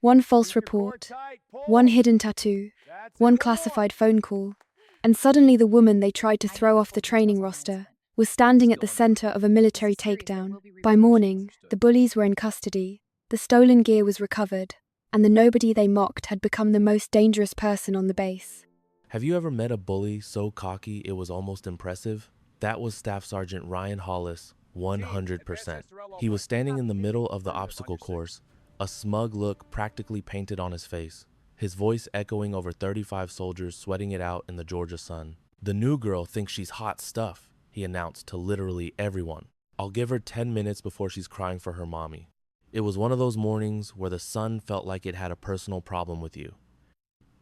One false report, one hidden tattoo, one classified phone call, and suddenly the woman they tried to throw off the training roster was standing at the center of a military takedown. By morning, the bullies were in custody, the stolen gear was recovered, and the nobody they mocked had become the most dangerous person on the base. Have you ever met a bully so cocky it was almost impressive? That was Staff Sergeant Ryan Hollis, 100%. He was standing in the middle of the obstacle course, a smug look practically painted on his face, his voice echoing over 35 soldiers sweating it out in the Georgia sun. "The new girl thinks she's hot stuff," he announced to literally everyone. "I'll give her 10 minutes before she's crying for her mommy." It was one of those mornings where the sun felt like it had a personal problem with you.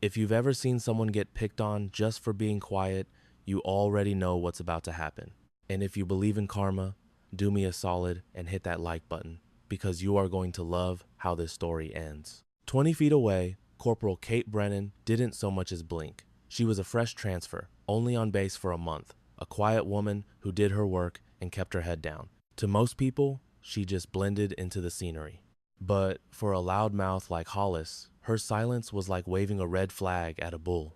If you've ever seen someone get picked on just for being quiet, you already know what's about to happen. And if you believe in karma, do me a solid and hit that like button, because you are going to love how this story ends. 20 feet away, Corporal Kate Brennan didn't so much as blink. She was a fresh transfer, only on base for a month, a quiet woman who did her work and kept her head down. To most people, she just blended into the scenery. But for a loudmouth like Hollis, her silence was like waving a red flag at a bull.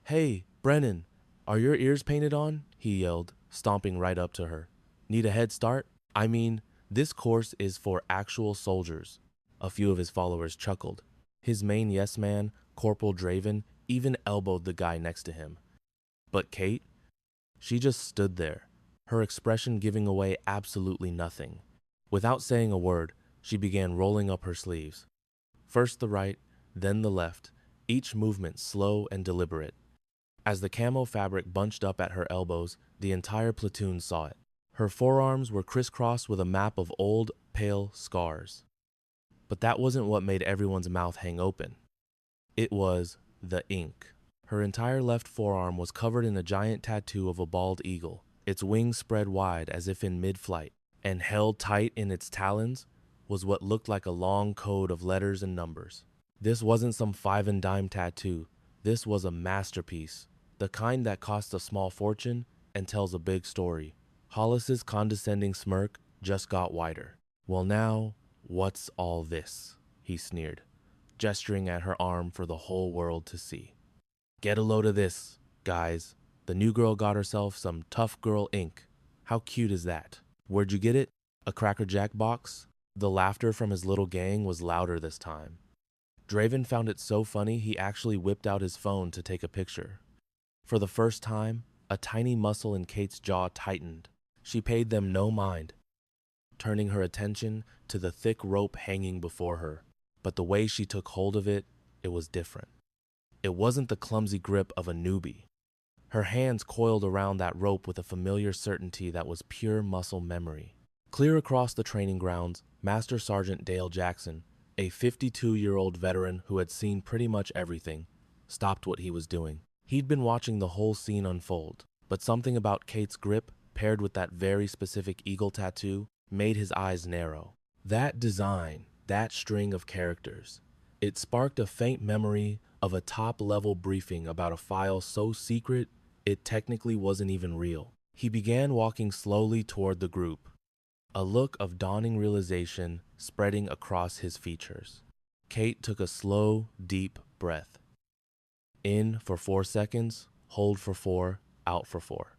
"Hey, Brennan, are your ears painted on?" he yelled, stomping right up to her. "Need a head start? I mean, this course is for actual soldiers." A few of his followers chuckled. His main yes man, Corporal Draven, even elbowed the guy next to him. But Kate? She just stood there, her expression giving away absolutely nothing. Without saying a word, she began rolling up her sleeves. First the right, then the left, each movement slow and deliberate. As the camo fabric bunched up at her elbows, the entire platoon saw it. Her forearms were crisscrossed with a map of old, pale scars. But that wasn't what made everyone's mouth hang open. It was the ink. Her entire left forearm was covered in a giant tattoo of a bald eagle, its wings spread wide as if in mid-flight, and held tight in its talons was what looked like a long code of letters and numbers. This wasn't some five and dime tattoo. This was a masterpiece, the kind that costs a small fortune and tells a big story. Hollis's condescending smirk just got wider. "Well now, what's all this?" he sneered, gesturing at her arm for the whole world to see. "Get a load of this, guys. The new girl got herself some tough girl ink. How cute is that? Where'd you get it? A Cracker Jack box?" The laughter from his little gang was louder this time. Draven found it so funny he actually whipped out his phone to take a picture. For the first time, a tiny muscle in Kate's jaw tightened. She paid them no mind, turning her attention to the thick rope hanging before her. But the way she took hold of it, it was different. It wasn't the clumsy grip of a newbie. Her hands coiled around that rope with a familiar certainty that was pure muscle memory. Clear across the training grounds, Master Sergeant Dale Jackson, a 52-year-old veteran who had seen pretty much everything, stopped what he was doing. He'd been watching the whole scene unfold, but something about Kate's grip, paired with that very specific eagle tattoo, made his eyes narrow. That design, that string of characters, it sparked a faint memory of a top-level briefing about a file so secret it technically wasn't even real. He began walking slowly toward the group, a look of dawning realization spreading across his features. Kate took a slow, deep breath. In for 4 seconds, hold for 4, out for 4.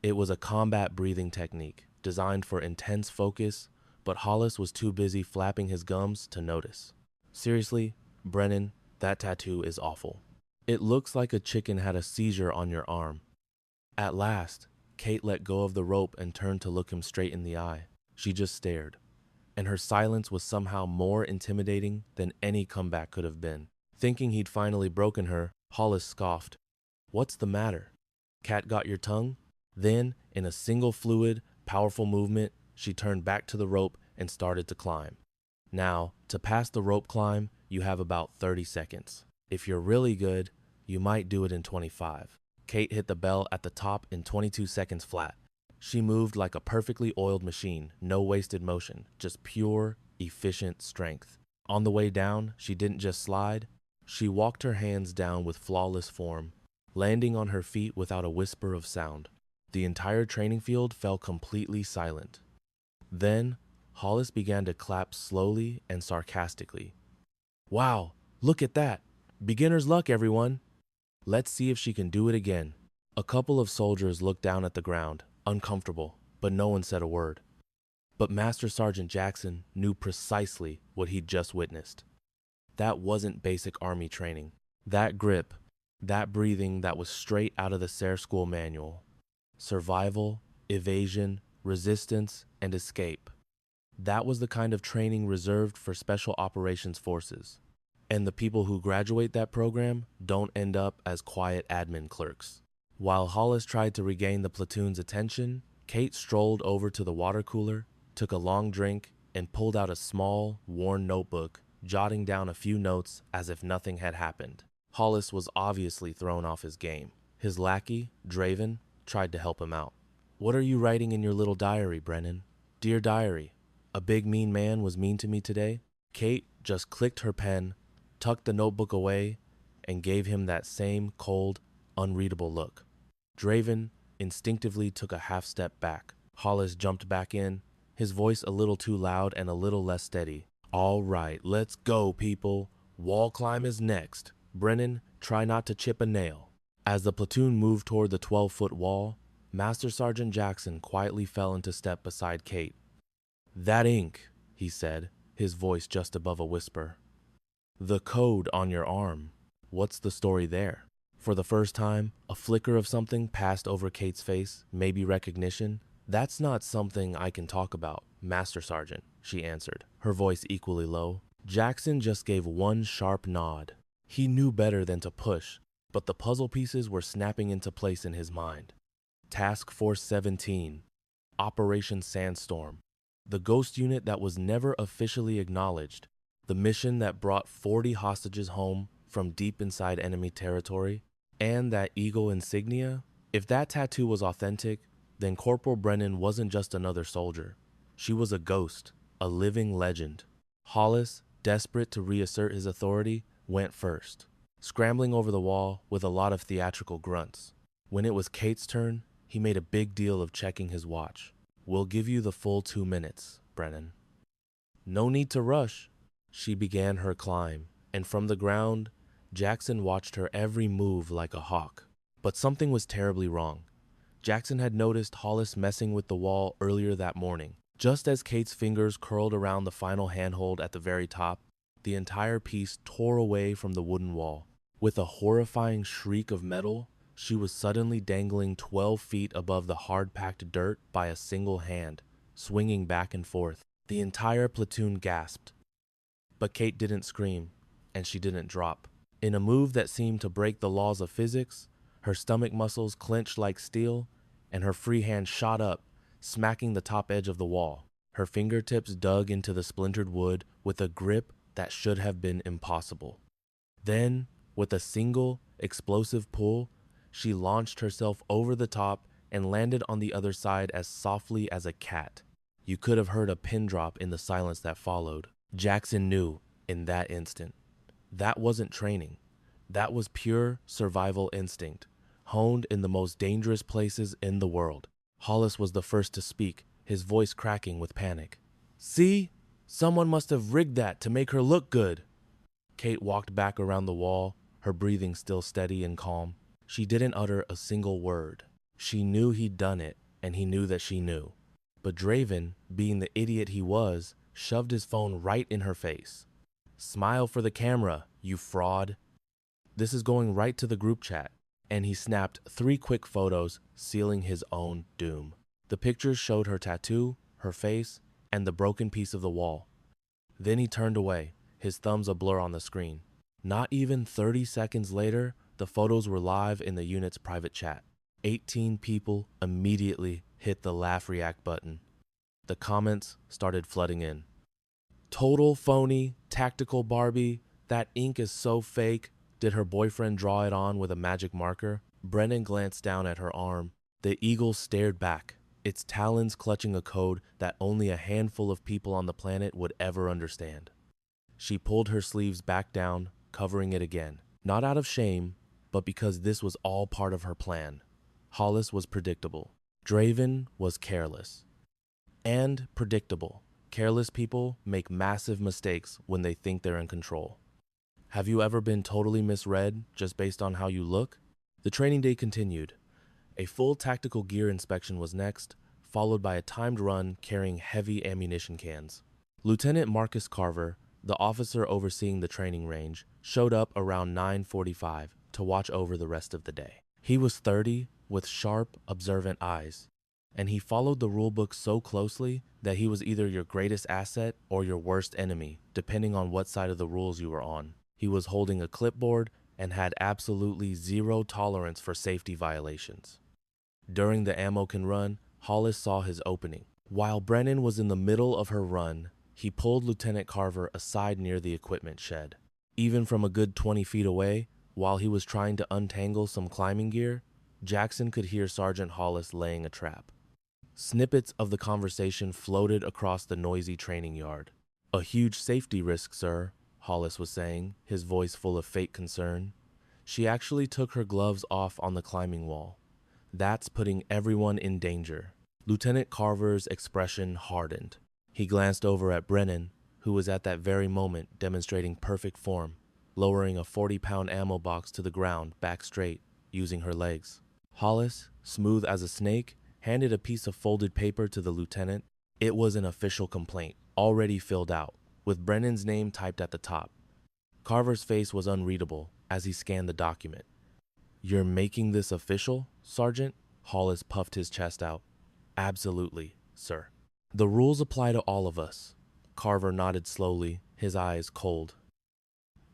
It was a combat breathing technique designed for intense focus, but Hollis was too busy flapping his gums to notice. "Seriously, Brennan, that tattoo is awful. It looks like a chicken had a seizure on your arm." At last, Kate let go of the rope and turned to look him straight in the eye. She just stared, and her silence was somehow more intimidating than any comeback could have been. Thinking he'd finally broken her, Hollis scoffed. "What's the matter? Cat got your tongue?" Then, in a single fluid, powerful movement, she turned back to the rope and started to climb. Now, to pass the rope climb, you have about 30 seconds. If you're really good, you might do it in 25. Kate hit the bell at the top in 22 seconds flat. She moved like a perfectly oiled machine, no wasted motion, just pure, efficient strength. On the way down, she didn't just slide, she walked her hands down with flawless form, landing on her feet without a whisper of sound. The entire training field fell completely silent. Then, Hollis began to clap slowly and sarcastically. Wow, look at that. Beginner's luck, everyone. Let's see if she can do it again. A couple of soldiers looked down at the ground, uncomfortable, but no one said a word. But Master Sergeant Jackson knew precisely what he'd just witnessed. That wasn't basic army training. That grip, that breathing that was straight out of the SARE school manual. Survival, evasion, resistance, and escape. That was the kind of training reserved for special operations forces. And the people who graduate that program don't end up as quiet admin clerks. While Hollis tried to regain the platoon's attention, Kate strolled over to the water cooler, took a long drink, and pulled out a small, worn notebook, jotting down a few notes as if nothing had happened. Hollis was obviously thrown off his game. His lackey, Draven, tried to help him out. "What are you writing in your little diary, Brennan?" "Dear diary, a big mean man was mean to me today." Kate just clicked her pen, tucked the notebook away, and gave him that same cold, unreadable look. Draven instinctively took a half step back. Hollis jumped back in, his voice a little too loud and a little less steady. "All right, let's go, people. Wall climb is next. Brennan, try not to chip a nail." As the platoon moved toward the 12-foot wall, Master Sergeant Jackson quietly fell into step beside Kate. "That ink," he said, his voice just above a whisper. "The code on your arm. What's the story there?" For the first time, a flicker of something passed over Kate's face, maybe recognition. "That's not something I can talk about, Master Sergeant," she answered, her voice equally low. Jackson just gave one sharp nod. He knew better than to push, but the puzzle pieces were snapping into place in his mind. Task Force 17, Operation Sandstorm, the ghost unit that was never officially acknowledged, the mission that brought 40 hostages home from deep inside enemy territory, and that eagle insignia. If that tattoo was authentic, then Corporal Brennan wasn't just another soldier. She was a ghost, a living legend. Hollis, desperate to reassert his authority, went first, scrambling over the wall with a lot of theatrical grunts. When it was Kate's turn, he made a big deal of checking his watch. "We'll give you the full 2 minutes, Brennan." "No need to rush." She began her climb, and from the ground, Jackson watched her every move like a hawk. But something was terribly wrong. Jackson had noticed Hollis messing with the wall earlier that morning. Just as Kate's fingers curled around the final handhold at the very top, the entire piece tore away from the wooden wall. With a horrifying shriek of metal, she was suddenly dangling 12 feet above the hard-packed dirt by a single hand, swinging back and forth. The entire platoon gasped. But Kate didn't scream, and she didn't drop. In a move that seemed to break the laws of physics, her stomach muscles clenched like steel, and her free hand shot up, smacking the top edge of the wall. Her fingertips dug into the splintered wood with a grip that should have been impossible. Then, with a single, explosive pull, she launched herself over the top and landed on the other side as softly as a cat. You could have heard a pin drop in the silence that followed. Jackson knew, in that instant, that wasn't training. That was pure survival instinct, honed in the most dangerous places in the world. Hollis was the first to speak, his voice cracking with panic. "See? Someone must have rigged that to make her look good." Kate walked back around the wall, her breathing still steady and calm. She didn't utter a single word. She knew he'd done it, and he knew that she knew. But Draven, being the idiot he was, shoved his phone right in her face. "Smile for the camera, you fraud." "This is going right to the group chat." And he snapped 3 quick photos, sealing his own doom. The pictures showed her tattoo, her face, and the broken piece of the wall. Then he turned away, his thumbs a blur on the screen. Not even 30 seconds later, the photos were live in the unit's private chat. 18 people immediately hit the laugh react button. The comments started flooding in. "Total phony, tactical Barbie, that ink is so fake. Did her boyfriend draw it on with a magic marker?" Brennan glanced down at her arm. The eagle stared back, its talons clutching a code that only a handful of people on the planet would ever understand. She pulled her sleeves back down, covering it again. Not out of shame, but because this was all part of her plan. Hollis was predictable. Draven was careless. And predictable. Careless people make massive mistakes when they think they're in control. Have you ever been totally misread just based on how you look? The training day continued. A full tactical gear inspection was next, followed by a timed run carrying heavy ammunition cans. Lieutenant Marcus Carver, the officer overseeing the training range, showed up around 9:45 to watch over the rest of the day. He was 30 with sharp, observant eyes, and he followed the rulebook so closely that he was either your greatest asset or your worst enemy, depending on what side of the rules you were on. He was holding a clipboard and had absolutely zero tolerance for safety violations. During the ammo can run, Hollis saw his opening. While Brennan was in the middle of her run, he pulled Lieutenant Carver aside near the equipment shed. Even from a good 20 feet away, while he was trying to untangle some climbing gear, Jackson could hear Sergeant Hollis laying a trap. Snippets of the conversation floated across the noisy training yard. "A huge safety risk, sir," Hollis was saying, his voice full of fake concern. "She actually took her gloves off on the climbing wall. That's putting everyone in danger." Lieutenant Carver's expression hardened. He glanced over at Brennan, who was at that very moment demonstrating perfect form, lowering a 40-pound ammo box to the ground back straight, using her legs. Hollis, smooth as a snake, handed a piece of folded paper to the lieutenant. It was an official complaint, already filled out, with Brennan's name typed at the top. Carver's face was unreadable as he scanned the document. "You're making this official, Sergeant?" Hollis puffed his chest out. "Absolutely, sir." "The rules apply to all of us." Carver nodded slowly, his eyes cold.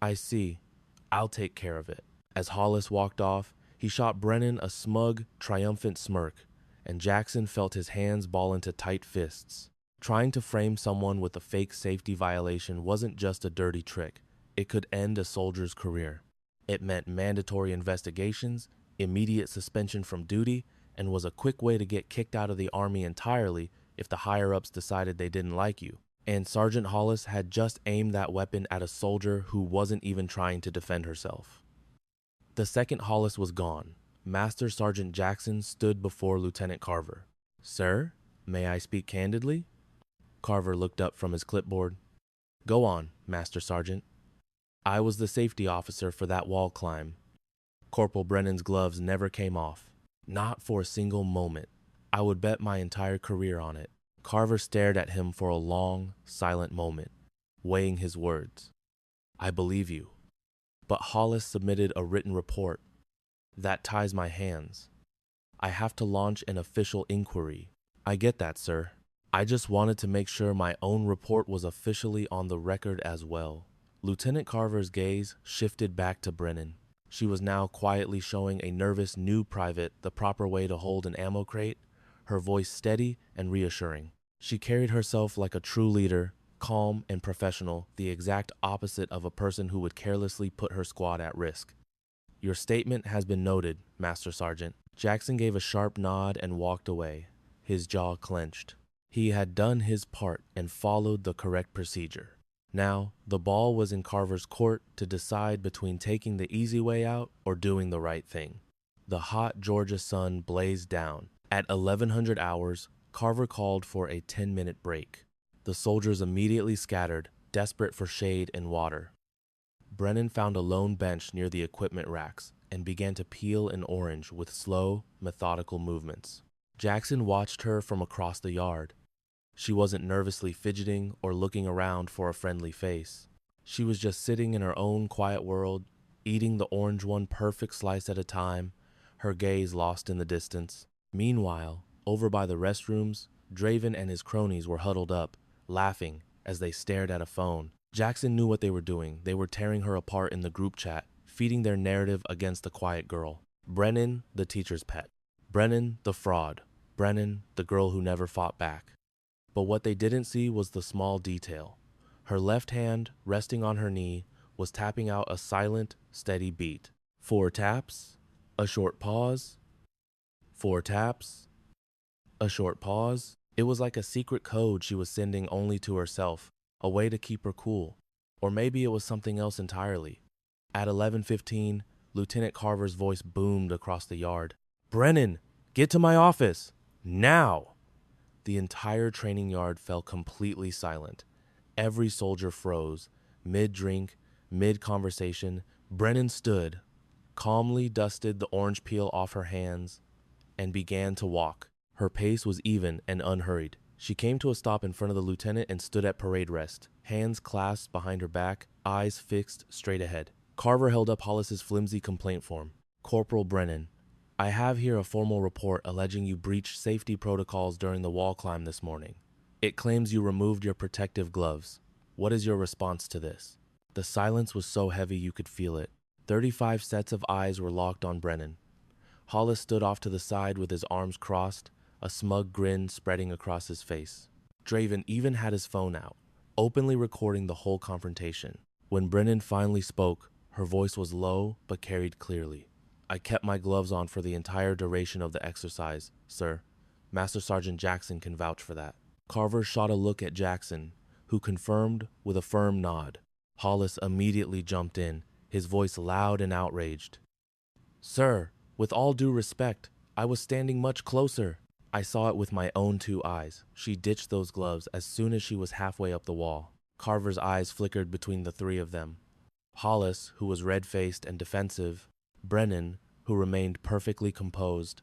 "I see. I'll take care of it." As Hollis walked off, he shot Brennan a smug, triumphant smirk, and Jackson felt his hands ball into tight fists. Trying to frame someone with a fake safety violation wasn't just a dirty trick. It could end a soldier's career. It meant mandatory investigations, immediate suspension from duty, and was a quick way to get kicked out of the Army entirely if the higher-ups decided they didn't like you. And Sergeant Hollis had just aimed that weapon at a soldier who wasn't even trying to defend herself. The second Hollis was gone, Master Sergeant Jackson stood before Lieutenant Carver. "Sir, may I speak candidly?" Carver looked up from his clipboard. "Go on, Master Sergeant." "I was the safety officer for that wall climb." Corporal Brennan's gloves never came off. Not for a single moment. I would bet my entire career on it. Carver stared at him for a long, silent moment, weighing his words. "I believe you. But Hollis submitted a written report. That ties my hands. I have to launch an official inquiry." "I get that, sir. I just wanted to make sure my own report was officially on the record as well." Lieutenant Carver's gaze shifted back to Brennan. She was now quietly showing a nervous new private the proper way to hold an ammo crate, her voice steady and reassuring. She carried herself like a true leader, calm and professional, the exact opposite of a person who would carelessly put her squad at risk. "Your statement has been noted, Master Sergeant." Jackson gave a sharp nod and walked away, his jaw clenched. He had done his part and followed the correct procedure. Now, the ball was in Carver's court to decide between taking the easy way out or doing the right thing. The hot Georgia sun blazed down. At 1100 hours, Carver called for a 10-minute break. The soldiers immediately scattered, desperate for shade and water. Brennan found a lone bench near the equipment racks and began to peel an orange with slow, methodical movements. Jackson watched her from across the yard. She wasn't nervously fidgeting or looking around for a friendly face. She was just sitting in her own quiet world, eating the orange one perfect slice at a time, her gaze lost in the distance. Meanwhile, over by the restrooms, Draven and his cronies were huddled up, laughing as they stared at a phone. Jackson knew what they were doing. They were tearing her apart in the group chat, feeding their narrative against the quiet girl. Brennan, the teacher's pet. Brennan, the fraud. Brennan, the girl who never fought back. But what they didn't see was the small detail. Her left hand, resting on her knee, was tapping out a silent, steady beat. 4 taps, a short pause. 4 taps, a short pause. It was like a secret code she was sending only to herself, a way to keep her cool. Or maybe it was something else entirely. At 11:15, Lieutenant Carver's voice boomed across the yard. "Brennan, get to my office! Now!" The entire training yard fell completely silent. Every soldier froze, mid-drink, Mid-conversation, Brennan stood, calmly dusted the orange peel off her hands, and began to walk. Her pace was even and unhurried. She came to a stop in front of the lieutenant and stood at parade rest, hands clasped behind her back, eyes fixed straight ahead. Carver held up Hollis's flimsy complaint form. Corporal Brennan, I have here a formal report alleging you breached safety protocols during the wall climb this morning. It claims you removed your protective gloves. What is your response to this? The silence was so heavy you could feel it. 35 sets of eyes were locked on Brennan. Hollis stood off to the side with his arms crossed, a smug grin spreading across his face. Draven even had his phone out, openly recording the whole confrontation. When Brennan finally spoke, her voice was low but carried clearly. I kept my gloves on for the entire duration of the exercise, sir. Master Sergeant Jackson can vouch for that. Carver shot a look at Jackson, who confirmed with a firm nod. Hollis immediately jumped in, his voice loud and outraged. Sir, with all due respect, I was standing much closer. I saw it with my own 2 eyes. She ditched those gloves as soon as she was halfway up the wall. Carver's eyes flickered between the 3 of them. Hollis, who was red-faced and defensive, Brennan, who remained perfectly composed,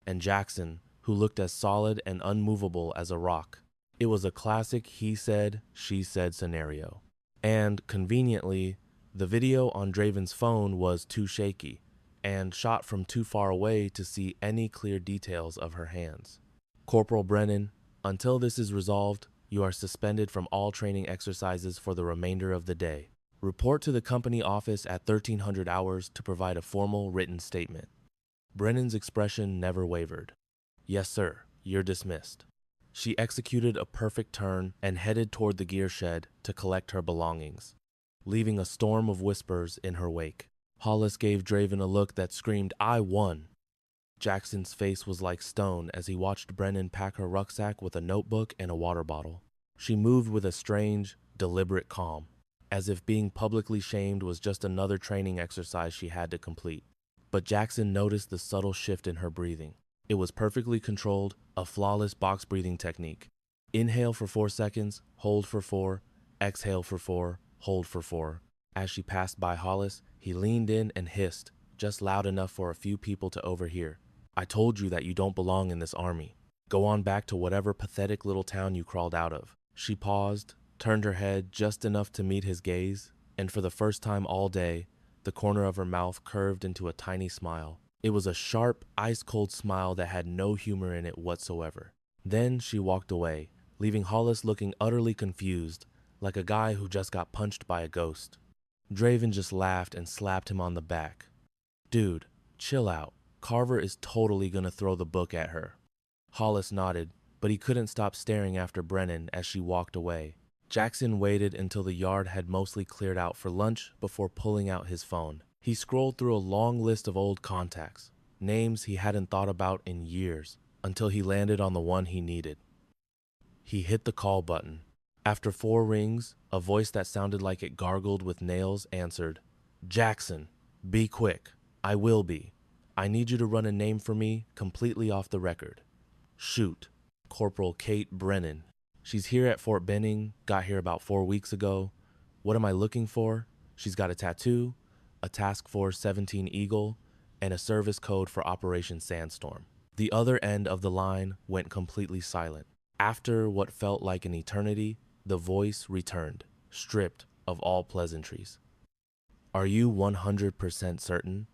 and Jackson, who looked as solid and unmovable as a rock. It was a classic he said, she said scenario. And, conveniently, the video on Draven's phone was too shaky, and shot from too far away to see any clear details of her hands. Corporal Brennan, until this is resolved, you are suspended from all training exercises for the remainder of the day. Report to the company office at 1300 hours to provide a formal written statement. Brennan's expression never wavered. Yes, sir, you're dismissed. She executed a perfect turn and headed toward the gear shed to collect her belongings, leaving a storm of whispers in her wake. Hollis gave Draven a look that screamed, I won. Jackson's face was like stone as he watched Brennan pack her rucksack with a notebook and a water bottle. She moved with a strange, deliberate calm, as if being publicly shamed was just another training exercise she had to complete. But Jackson noticed the subtle shift in her breathing. It was perfectly controlled, a flawless box breathing technique. Inhale for 4 seconds, hold for 4, exhale for 4, hold for 4. As she passed by Hollis, he leaned in and hissed, just loud enough for a few people to overhear. I told you that you don't belong in this army. Go on back to whatever pathetic little town you crawled out of. She paused, turned her head just enough to meet his gaze, and for the first time all day, the corner of her mouth curved into a tiny smile. It was a sharp, ice-cold smile that had no humor in it whatsoever. Then she walked away, leaving Hollis looking utterly confused, like a guy who just got punched by a ghost. Draven just laughed and slapped him on the back. Dude, chill out. Carver is totally gonna throw the book at her. Hollis nodded, but he couldn't stop staring after Brennan as she walked away. Jackson waited until the yard had mostly cleared out for lunch before pulling out his phone. He scrolled through a long list of old contacts, names he hadn't thought about in years, until he landed on the one he needed. He hit the call button. After 4 rings, a voice that sounded like it gargled with nails answered, Jackson, be quick. I will be. I need you to run a name for me completely off the record. Shoot. Corporal Kate Brennan. She's here at Fort Benning, got here about 4 weeks ago. What am I looking for? She's got a tattoo, a Task Force 17 Eagle, and a service code for Operation Sandstorm. The other end of the line went completely silent. After what felt like an eternity, the voice returned, stripped of all pleasantries. Are you 100% certain?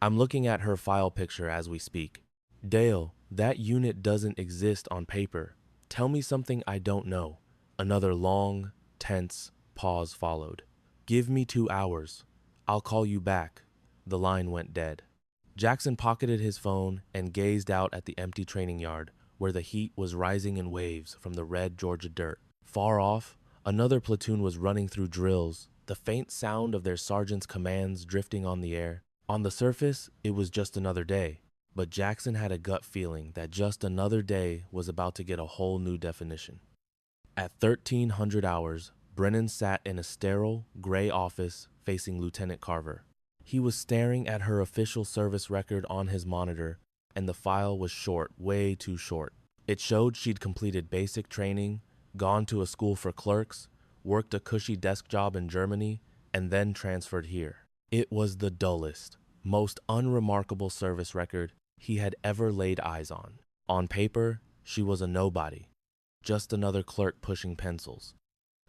I'm looking at her file picture as we speak. Dale, that unit doesn't exist on paper. Tell me something I don't know. Another long, tense pause followed. Give me 2 hours. I'll call you back. The line went dead. Jackson pocketed his phone and gazed out at the empty training yard, where the heat was rising in waves from the red Georgia dirt. Far off, another platoon was running through drills, the faint sound of their sergeant's commands drifting on the air. On the surface, it was just another day, but Jackson had a gut feeling that just another day was about to get a whole new definition. At 1300 hours, Brennan sat in a sterile, gray office facing Lieutenant Carver. He was staring at her official service record on his monitor, and the file was short, way too short. It showed she'd completed basic training, gone to a school for clerks, worked a cushy desk job in Germany, and then transferred here. It was the dullest, most unremarkable service record he had ever laid eyes on. On paper, she was a nobody, just another clerk pushing pencils.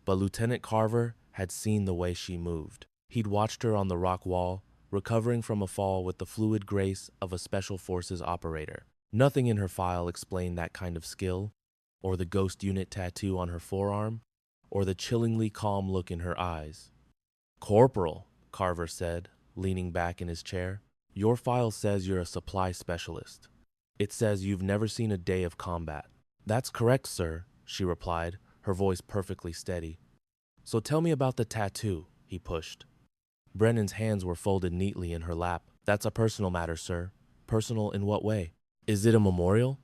But Lieutenant Carver had seen the way she moved. He'd watched her on the rock wall, recovering from a fall with the fluid grace of a Special Forces operator. Nothing in her file explained that kind of skill, or the ghost unit tattoo on her forearm, or the chillingly calm look in her eyes. "Corporal," Carver said, leaning back in his chair, "your file says you're a supply specialist. It says you've never seen a day of combat." "That's correct, sir," she replied, her voice perfectly steady. "So tell me about the tattoo," he pushed. Brennan's hands were folded neatly in her lap. "That's a personal matter, sir." "Personal in what way?" "Is it a memorial?"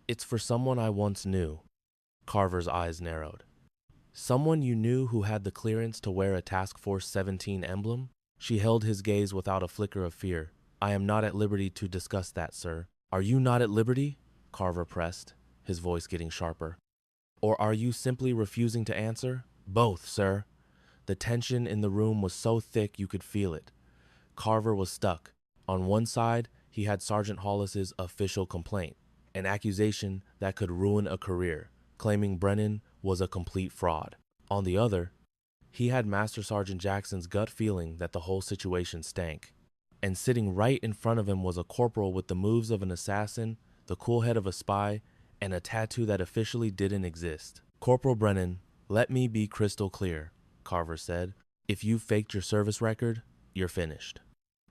"It's for someone I once knew." Carver's eyes narrowed. "Someone you knew who had the clearance to wear a Task Force 17 emblem?" She held his gaze without a flicker of fear. "I am not at liberty to discuss that, sir." "Are you not at liberty?" Carver pressed, his voice getting sharper. "Or are you simply refusing to answer?" "Both, sir." The tension in the room was so thick you could feel it. Carver was stuck. On one side, he had Sergeant Hollis's official complaint, an accusation that could ruin a career, claiming Brennan was a complete fraud. On the other, he had Master Sergeant Jackson's gut feeling that the whole situation stank. And sitting right in front of him was a corporal with the moves of an assassin, the cool head of a spy, and a tattoo that officially didn't exist. "Corporal Brennan, let me be crystal clear," Carver said. "If you faked your service record, you're finished.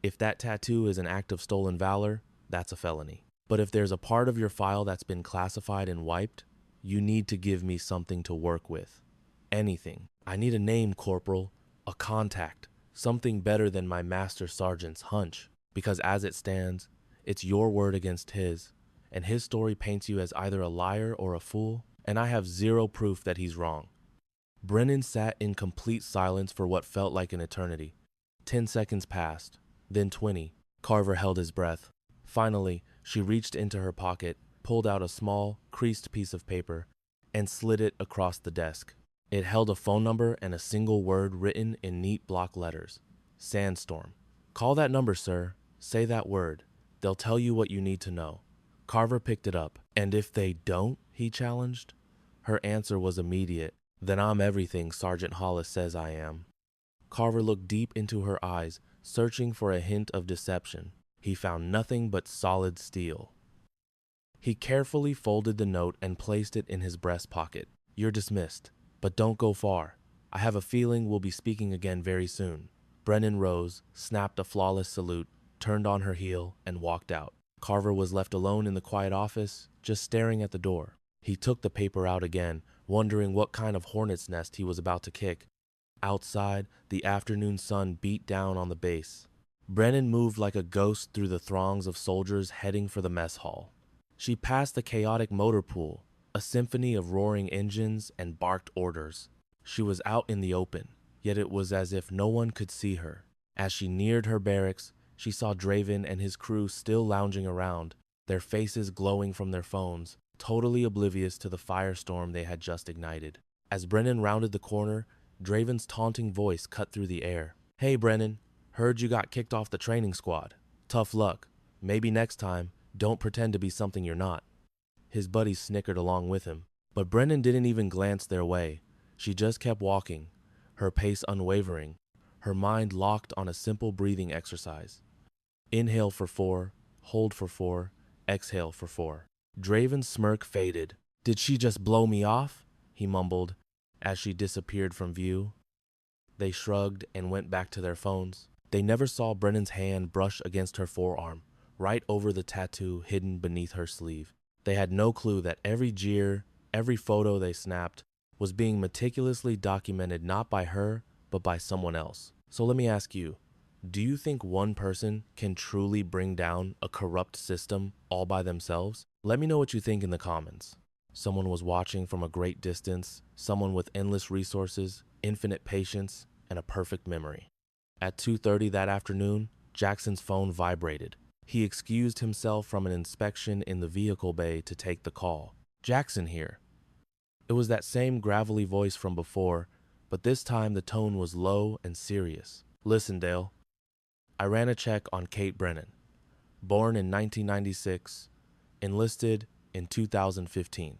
If that tattoo is an act of stolen valor, that's a felony. But if there's a part of your file that's been classified and wiped, you need to give me something to work with. Anything. I need a name, Corporal, a contact, something better than my Master Sergeant's hunch. Because as it stands, it's your word against his, and his story paints you as either a liar or a fool, and I have zero proof that he's wrong." Brennan sat in complete silence for what felt like an eternity. 10 seconds passed, then 20. Carver held his breath. Finally, she reached into her pocket, pulled out a small, creased piece of paper, and slid it across the desk. It held a phone number and a single word written in neat block letters. "Sandstorm." "Call that number, sir. Say that word. They'll tell you what you need to know." Carver picked it up. "And if they don't?" he challenged. Her answer was immediate. "Then I'm everything Sergeant Hollis says I am." Carver looked deep into her eyes, searching for a hint of deception. He found nothing but solid steel. He carefully folded the note and placed it in his breast pocket. "You're dismissed, but don't go far. I have a feeling we'll be speaking again very soon." Brennan rose, snapped a flawless salute, turned on her heel, and walked out. Carver was left alone in the quiet office, just staring at the door. He took the paper out again, wondering what kind of hornet's nest he was about to kick. Outside, the afternoon sun beat down on the base. Brennan moved like a ghost through the throngs of soldiers heading for the mess hall. She passed the chaotic motor pool, a symphony of roaring engines and barked orders. She was out in the open, yet it was as if no one could see her. As she neared her barracks, she saw Draven and his crew still lounging around, their faces glowing from their phones, totally oblivious to the firestorm they had just ignited. As Brennan rounded the corner, Draven's taunting voice cut through the air. "Hey, Brennan, heard you got kicked off the training squad. Tough luck. Maybe next time, don't pretend to be something you're not." His buddies snickered along with him, but Brennan didn't even glance their way. She just kept walking, her pace unwavering, her mind locked on a simple breathing exercise. Inhale for 4, hold for 4, exhale for 4. Draven's smirk faded. "Did she just blow me off?" he mumbled as she disappeared from view. They shrugged and went back to their phones. They never saw Brennan's hand brush against her forearm, right over the tattoo hidden beneath her sleeve. They had no clue that every jeer, every photo they snapped, was being meticulously documented not by her, but by someone else. So let me ask you, do you think one person can truly bring down a corrupt system all by themselves? Let me know what you think in the comments. Someone was watching from a great distance, someone with endless resources, infinite patience, and a perfect memory. At 2:30 that afternoon, Jackson's phone vibrated. He excused himself from an inspection in the vehicle bay to take the call. "Jackson here." It was that same gravelly voice from before, but this time the tone was low and serious. Listen, Dale, I ran a check on Kate Brennan, born in 1996, enlisted in 2015.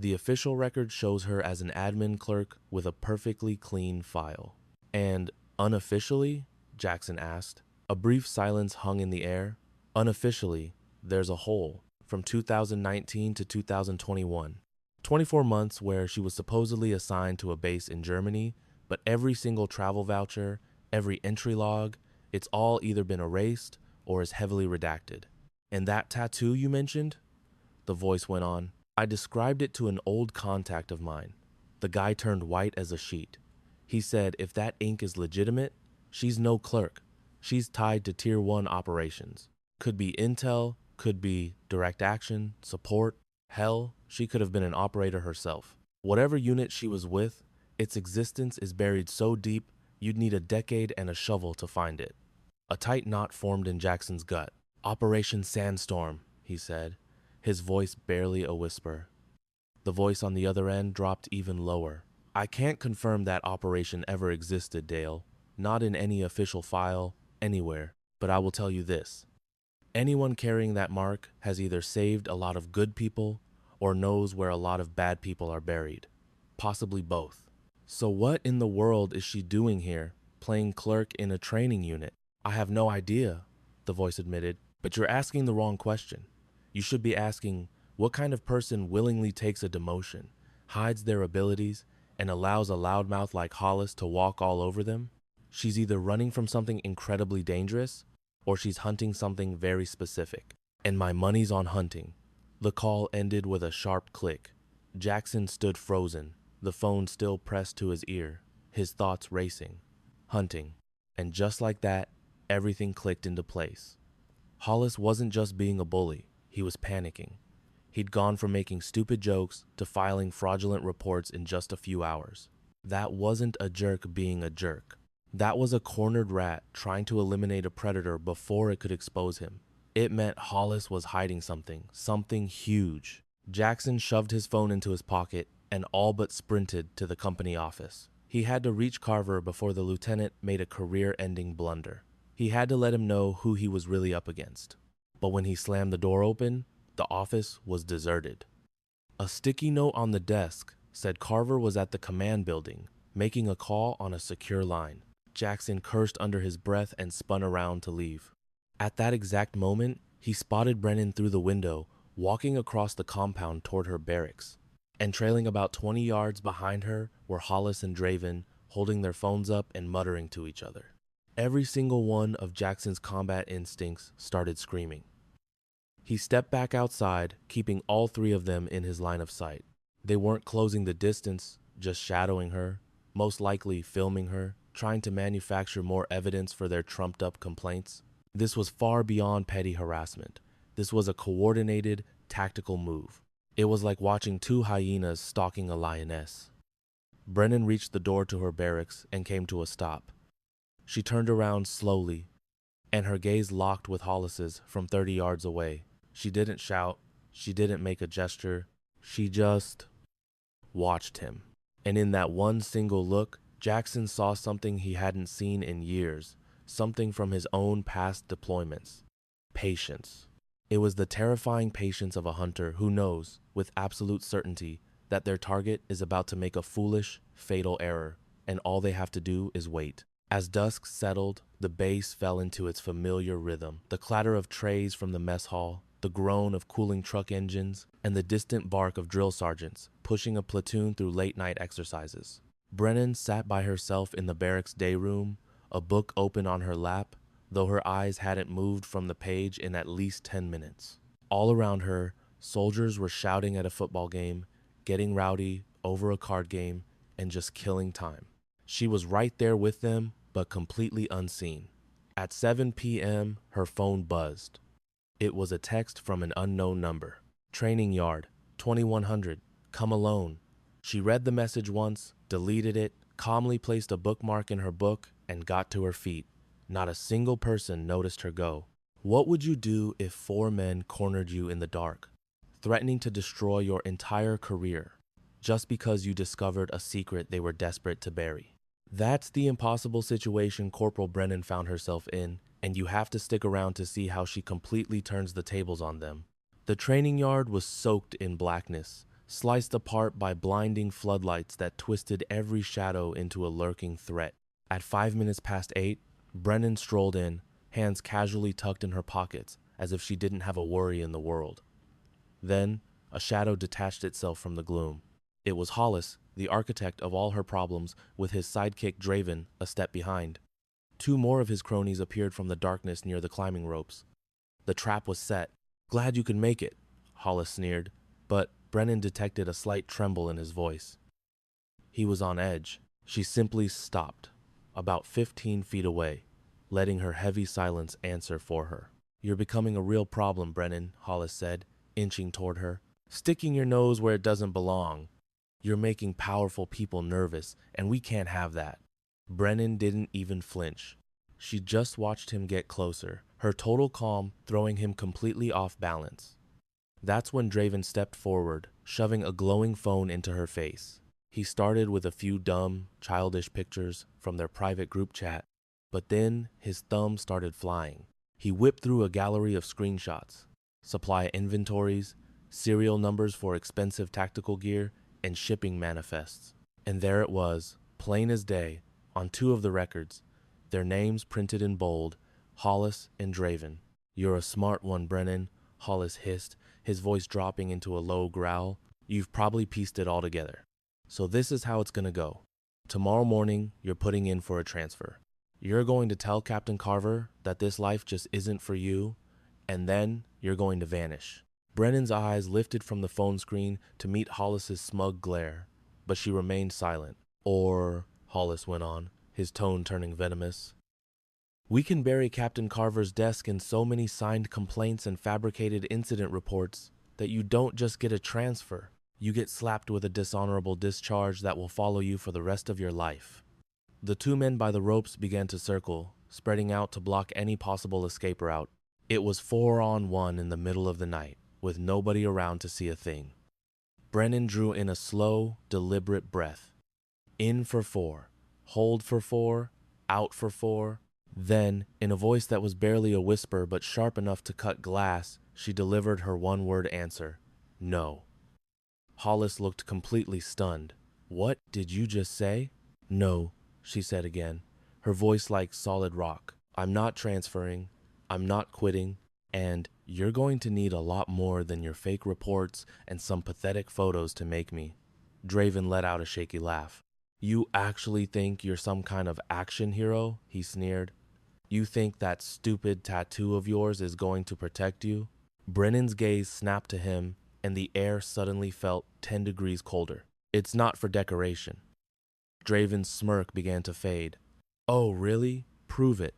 The official record shows her as an admin clerk with a perfectly clean file. And unofficially? Jackson asked. A brief silence hung in the air. Unofficially, there's a hole from 2019 to 2021. 24 months where she was supposedly assigned to a base in Germany, but every single travel voucher, every entry log, it's all either been erased or is heavily redacted. And that tattoo you mentioned? The voice went on. I described it to an old contact of mine. The guy turned white as a sheet. He said if that ink is legitimate, she's no clerk. She's tied to Tier 1 operations. Could be intel, could be direct action, support. Hell, she could have been an operator herself. Whatever unit she was with, its existence is buried so deep you'd need a decade and a shovel to find it. A tight knot formed in Jackson's gut. Operation Sandstorm, he said, his voice barely a whisper. The voice on the other end dropped even lower. I can't confirm that operation ever existed, Dale. Not in any official file, anywhere. But I will tell you this. Anyone carrying that mark has either saved a lot of good people or knows where a lot of bad people are buried. Possibly both. So what in the world is she doing here, playing clerk in a training unit? I have no idea, the voice admitted, but you're asking the wrong question. You should be asking, what kind of person willingly takes a demotion, hides their abilities, and allows a loudmouth like Hollis to walk all over them? She's either running from something incredibly dangerous, or she's hunting something very specific. And my money's on hunting. The call ended with a sharp click. Jackson stood frozen, the phone still pressed to his ear, his thoughts racing. Hunting. And just like that, everything clicked into place. Hollis wasn't just being a bully, he was panicking. He'd gone from making stupid jokes to filing fraudulent reports in just a few hours. That wasn't a jerk being a jerk. That was a cornered rat trying to eliminate a predator before it could expose him. It meant Hollis was hiding something huge. Jackson shoved his phone into his pocket and all but sprinted to the company office. He had to reach Carver before the lieutenant made a career-ending blunder. He had to let him know who he was really up against. But when he slammed the door open, the office was deserted. A sticky note on the desk said Carver was at the command building, making a call on a secure line. Jackson cursed under his breath and spun around to leave. At that exact moment, he spotted Brennan through the window, walking across the compound toward her barracks. And trailing about 20 yards behind her were Hollis and Draven, holding their phones up and muttering to each other. Every single one of Jackson's combat instincts started screaming. He stepped back outside, keeping all three of them in his line of sight. They weren't closing the distance, just shadowing her, most likely filming her, trying to manufacture more evidence for their trumped-up complaints. This was far beyond petty harassment. This was a coordinated, tactical move. It was like watching two hyenas stalking a lioness. Brennan reached the door to her barracks and came to a stop. She turned around slowly, and her gaze locked with Hollis's from 30 yards away. She didn't shout. She didn't make a gesture. She just watched him. And in that one single look, Jackson saw something he hadn't seen in years, something from his own past deployments. Patience. It was the terrifying patience of a hunter who knows, with absolute certainty, that their target is about to make a foolish, fatal error, and all they have to do is wait. As dusk settled, the base fell into its familiar rhythm. The clatter of trays from the mess hall, the groan of cooling truck engines, and the distant bark of drill sergeants pushing a platoon through late-night exercises. Brennan sat by herself in the barracks day room, a book open on her lap, though her eyes hadn't moved from the page in at least 10 minutes. All around her, soldiers were shouting at a football game, getting rowdy over a card game, and just killing time. She was right there with them, but completely unseen. At 7 p.m., her phone buzzed. It was a text from an unknown number. Training yard, 2100, come alone. She read the message once, deleted it, calmly placed a bookmark in her book, and got to her feet. Not a single person noticed her go. What would you do if 4 men cornered you in the dark, threatening to destroy your entire career? just because you discovered a secret they were desperate to bury. That's the impossible situation Corporal Brennan found herself in, and you have to stick around to see how she completely turns the tables on them. The training yard was soaked in blackness, sliced apart by blinding floodlights that twisted every shadow into a lurking threat. At 8:05, Brennan strolled in, hands casually tucked in her pockets, as if she didn't have a worry in the world. Then, a shadow detached itself from the gloom. It was Hollis, the architect of all her problems, with his sidekick Draven a step behind. Two more of his cronies appeared from the darkness near the climbing ropes. The trap was set. "Glad you could make it," Hollis sneered, but Brennan detected a slight tremble in his voice. He was on edge. She simply stopped, about 15 feet away, letting her heavy silence answer for her. "You're becoming a real problem, Brennan," Hollis said, inching toward her. "Sticking your nose where it doesn't belong. You're making powerful people nervous, and we can't have that." Brennan didn't even flinch. She just watched him get closer, her total calm throwing him completely off balance. That's when Draven stepped forward, shoving a glowing phone into her face. He started with a few dumb, childish pictures from their private group chat, but then his thumb started flying. He whipped through a gallery of screenshots, supply inventories, serial numbers for expensive tactical gear, and shipping manifests. And there it was, plain as day, on two of the records, their names printed in bold, Hollis and Draven. "You're a smart one, Brennan," Hollis hissed, his voice dropping into a low growl. "You've probably pieced it all together. So this is how it's gonna go. Tomorrow morning, you're putting in for a transfer. You're going to tell Captain Carver that this life just isn't for you, and then you're going to vanish." Brennan's eyes lifted from the phone screen to meet Hollis's smug glare, but she remained silent. "Or," Hollis went on, his tone turning venomous, "we can bury Captain Carver's desk in so many signed complaints and fabricated incident reports that you don't just get a transfer, you get slapped with a dishonorable discharge that will follow you for the rest of your life." The two men by the ropes began to circle, spreading out to block any possible escape route. It was 4-on-1 in the middle of the night, with nobody around to see a thing. Brennan drew in a slow, deliberate breath. In for 4, hold for 4, out for 4. Then, in a voice that was barely a whisper but sharp enough to cut glass, she delivered her one-word answer: "No." Hollis looked completely stunned. "What did you just say?" "No," she said again, her voice like solid rock. "I'm not transferring, I'm not quitting, and you're going to need a lot more than your fake reports and some pathetic photos to make me." Draven let out a shaky laugh. "You actually think you're some kind of action hero?" he sneered. "You think that stupid tattoo of yours is going to protect you?" Brennan's gaze snapped to him, and the air suddenly felt 10 degrees colder. "It's not for decoration." Draven's smirk began to fade. "Oh, really? Prove it."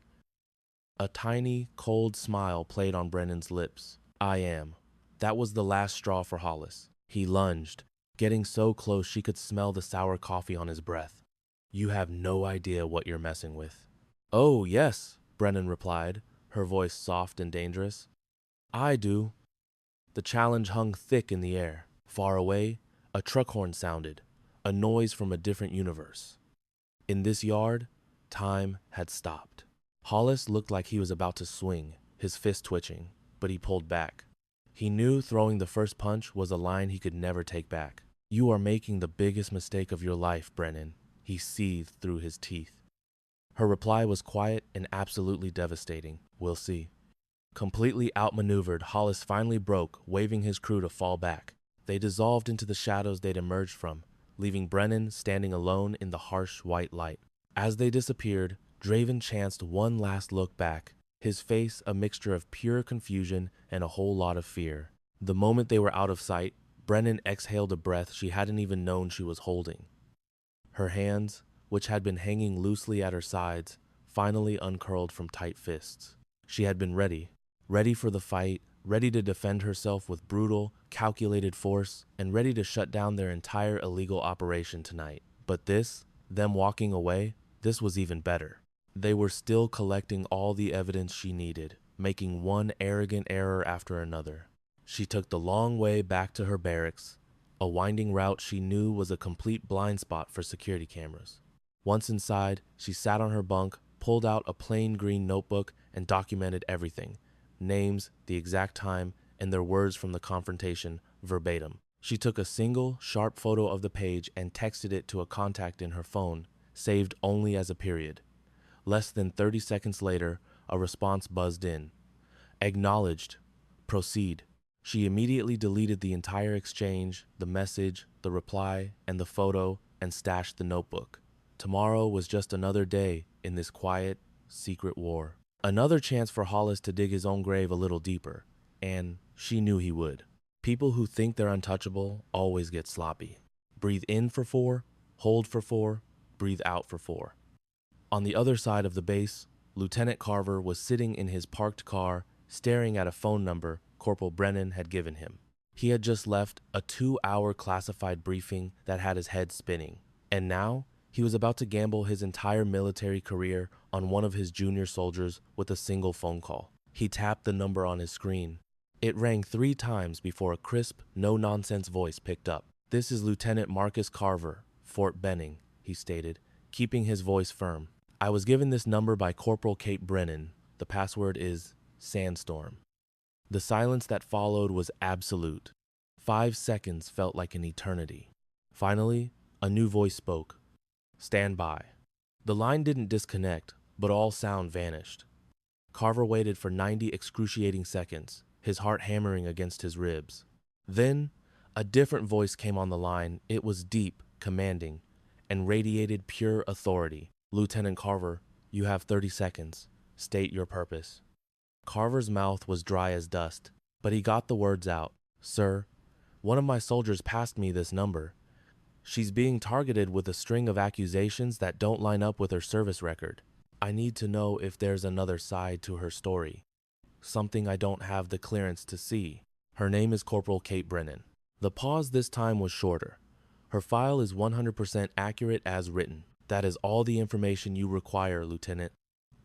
A tiny, cold smile played on Brennan's lips. "I am." That was the last straw for Hollis. He lunged, getting so close she could smell the sour coffee on his breath. "You have no idea what you're messing with." "Oh, yes," Brennan replied, her voice soft and dangerous. "I do." The challenge hung thick in the air. Far away, a truck horn sounded, a noise from a different universe. In this yard, time had stopped. Hollis looked like he was about to swing, his fist twitching, but he pulled back. He knew throwing the first punch was a line he could never take back. "You are making the biggest mistake of your life, Brennan," he seethed through his teeth. Her reply was quiet and absolutely devastating. "We'll see." Completely outmaneuvered, Hollis finally broke, waving his crew to fall back. They dissolved into the shadows they'd emerged from, leaving Brennan standing alone in the harsh white light. As they disappeared, Draven chanced one last look back, his face a mixture of pure confusion and a whole lot of fear. The moment they were out of sight, Brennan exhaled a breath she hadn't even known she was holding. Her hands, which had been hanging loosely at her sides, finally uncurled from tight fists. She had been ready for the fight, ready to defend herself with brutal, calculated force, and ready to shut down their entire illegal operation tonight. But this, them walking away, this was even better. They were still collecting all the evidence she needed, making one arrogant error after another. She took the long way back to her barracks, a winding route she knew was a complete blind spot for security cameras. Once inside, she sat on her bunk, pulled out a plain green notebook, and documented everything: names, the exact time, and their words from the confrontation verbatim. She took a single, sharp photo of the page and texted it to a contact in her phone, saved only as a period. Less than 30 seconds later, a response buzzed in. Acknowledged. Proceed. She immediately deleted the entire exchange, the message, the reply, and the photo, and stashed the notebook. Tomorrow was just another day in this quiet, secret war. Another chance for Hollis to dig his own grave a little deeper, and she knew he would. People who think they're untouchable always get sloppy. Breathe in for 4, hold for 4, breathe out for 4. On the other side of the base, Lieutenant Carver was sitting in his parked car, staring at a phone number Corporal Brennan had given him. He had just left a 2-hour classified briefing that had his head spinning, and now he was about to gamble his entire military career on one of his junior soldiers with a single phone call. He tapped the number on his screen. It rang 3 times before a crisp, no-nonsense voice picked up. "This is Lieutenant Marcus Carver, Fort Benning," he stated, keeping his voice firm. "I was given this number by Corporal Kate Brennan. The password is Sandstorm." The silence that followed was absolute. 5 seconds felt like an eternity. Finally, a new voice spoke. "Stand by." The line didn't disconnect, but all sound vanished. Carver waited for 90 excruciating seconds, his heart hammering against his ribs. Then, a different voice came on the line. It was deep, commanding, and radiated pure authority. "Lieutenant Carver, you have 30 seconds. State your purpose." Carver's mouth was dry as dust, but he got the words out. "Sir, one of my soldiers passed me this number. She's being targeted with a string of accusations that don't line up with her service record. I need to know if there's another side to her story. Something I don't have the clearance to see. Her name is Corporal Kate Brennan." The pause this time was shorter. "Her file is 100% accurate as written. That is all the information you require, Lieutenant."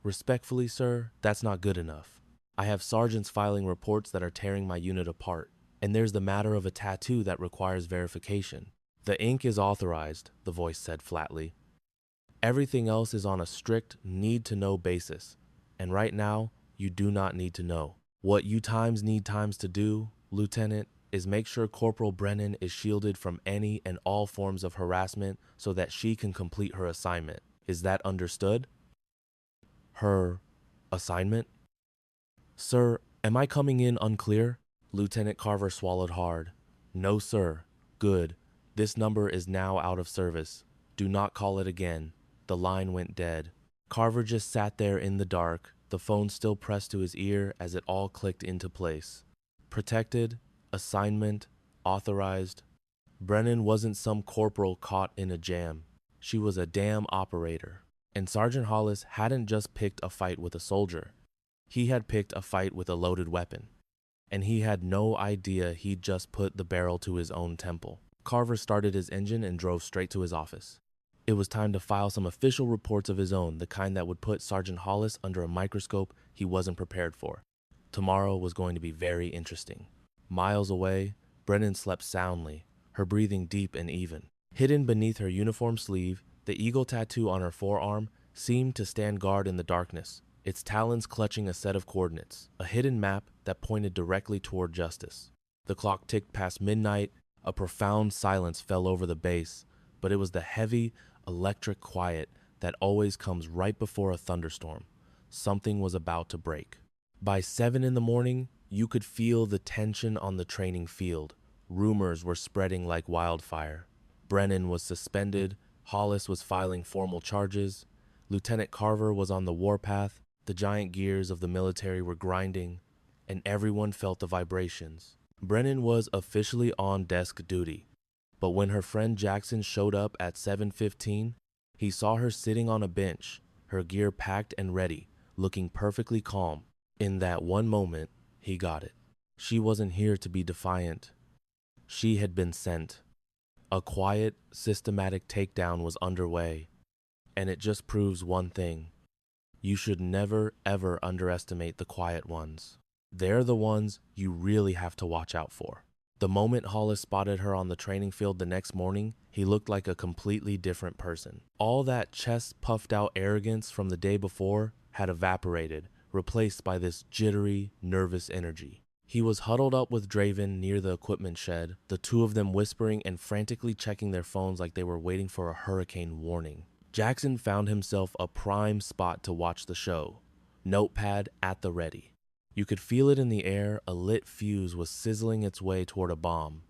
"Respectfully, sir, that's not good enough. I have sergeants filing reports that are tearing my unit apart, and there's the matter of a tattoo that requires verification." "The ink is authorized," the voice said flatly. "Everything else is on a strict need-to-know basis, and right now, you do not need to know. What you need to do, Lieutenant, is make sure Corporal Brennan is shielded from any and all forms of harassment so that she can complete her assignment. Is that understood?" "Her assignment?" "Sir, am I coming in unclear?" Lieutenant Carver swallowed hard. "No, sir. Good. This number is now out of service. Do not call it again." The line went dead. Carver just sat there in the dark, the phone still pressed to his ear as it all clicked into place. Protected, assignment, authorized. Brennan wasn't some corporal caught in a jam. She was a damn operator. And Sergeant Hollis hadn't just picked a fight with a soldier. He had picked a fight with a loaded weapon. And he had no idea he'd just put the barrel to his own temple. Carver started his engine and drove straight to his office. It was time to file some official reports of his own, the kind that would put Sergeant Hollis under a microscope he wasn't prepared for. Tomorrow was going to be very interesting. Miles away, Brennan slept soundly, her breathing deep and even. Hidden beneath her uniform sleeve, the eagle tattoo on her forearm seemed to stand guard in the darkness, its talons clutching a set of coordinates, a hidden map that pointed directly toward justice. The clock ticked past midnight, a profound silence fell over the base, but it was the heavy, electric quiet that always comes right before a thunderstorm. Something was about to break. By 7 in the morning, you could feel the tension on the training field. Rumors were spreading like wildfire. Brennan was suspended, Hollis was filing formal charges, Lieutenant Carver was on the warpath, the giant gears of the military were grinding, and everyone felt the vibrations. Brennan was officially on desk duty, but when her friend Jackson showed up at 7:15, he saw her sitting on a bench, her gear packed and ready, looking perfectly calm. In that one moment, he got it. She wasn't here to be defiant. She had been sent. A quiet, systematic takedown was underway, and it just proves one thing. You should never, ever underestimate the quiet ones. They're the ones you really have to watch out for. The moment Hollis spotted her on the training field the next morning, he looked like a completely different person. All that chest puffed out arrogance from the day before had evaporated, replaced by this jittery, nervous energy. He was huddled up with Draven near the equipment shed, the two of them whispering and frantically checking their phones like they were waiting for a hurricane warning. Jackson found himself a prime spot to watch the show, notepad at the ready. You could feel it in the air. A lit fuse was sizzling its way toward a bomb.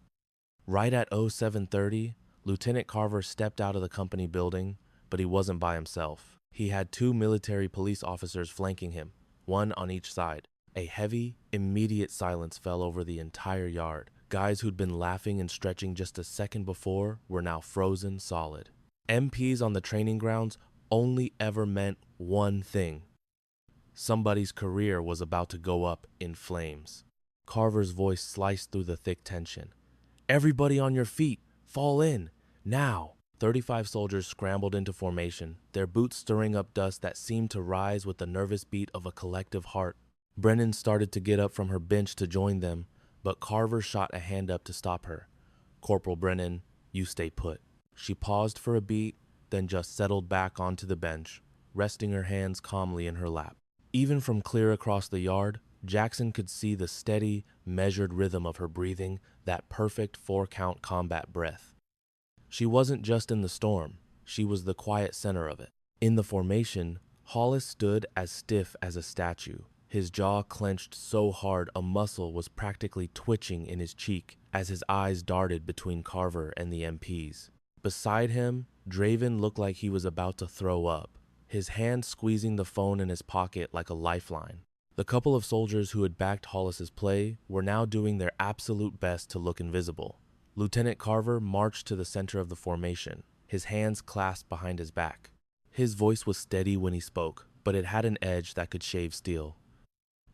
Right at 0730, Lieutenant Carver stepped out of the company building, but he wasn't by himself. He had two military police officers flanking him, one on each side. A heavy, immediate silence fell over the entire yard. Guys who'd been laughing and stretching just a second before were now frozen solid. MPs on the training grounds only ever meant one thing. Somebody's career was about to go up in flames. Carver's voice sliced through the thick tension. "Everybody on your feet! Fall in! Now!" 35 soldiers scrambled into formation, their boots stirring up dust that seemed to rise with the nervous beat of a collective heart. Brennan started to get up from her bench to join them, but Carver shot a hand up to stop her. "Corporal Brennan, you stay put." She paused for a beat, then just settled back onto the bench, resting her hands calmly in her lap. Even from clear across the yard, Jackson could see the steady, measured rhythm of her breathing, that perfect four-count combat breath. She wasn't just in the storm, she was the quiet center of it. In the formation, Hollis stood as stiff as a statue, his jaw clenched so hard a muscle was practically twitching in his cheek as his eyes darted between Carver and the MPs. Beside him, Draven looked like he was about to throw up, his hand squeezing the phone in his pocket like a lifeline. The couple of soldiers who had backed Hollis's play were now doing their absolute best to look invisible. Lieutenant Carver marched to the center of the formation, his hands clasped behind his back. His voice was steady when he spoke, but it had an edge that could shave steel.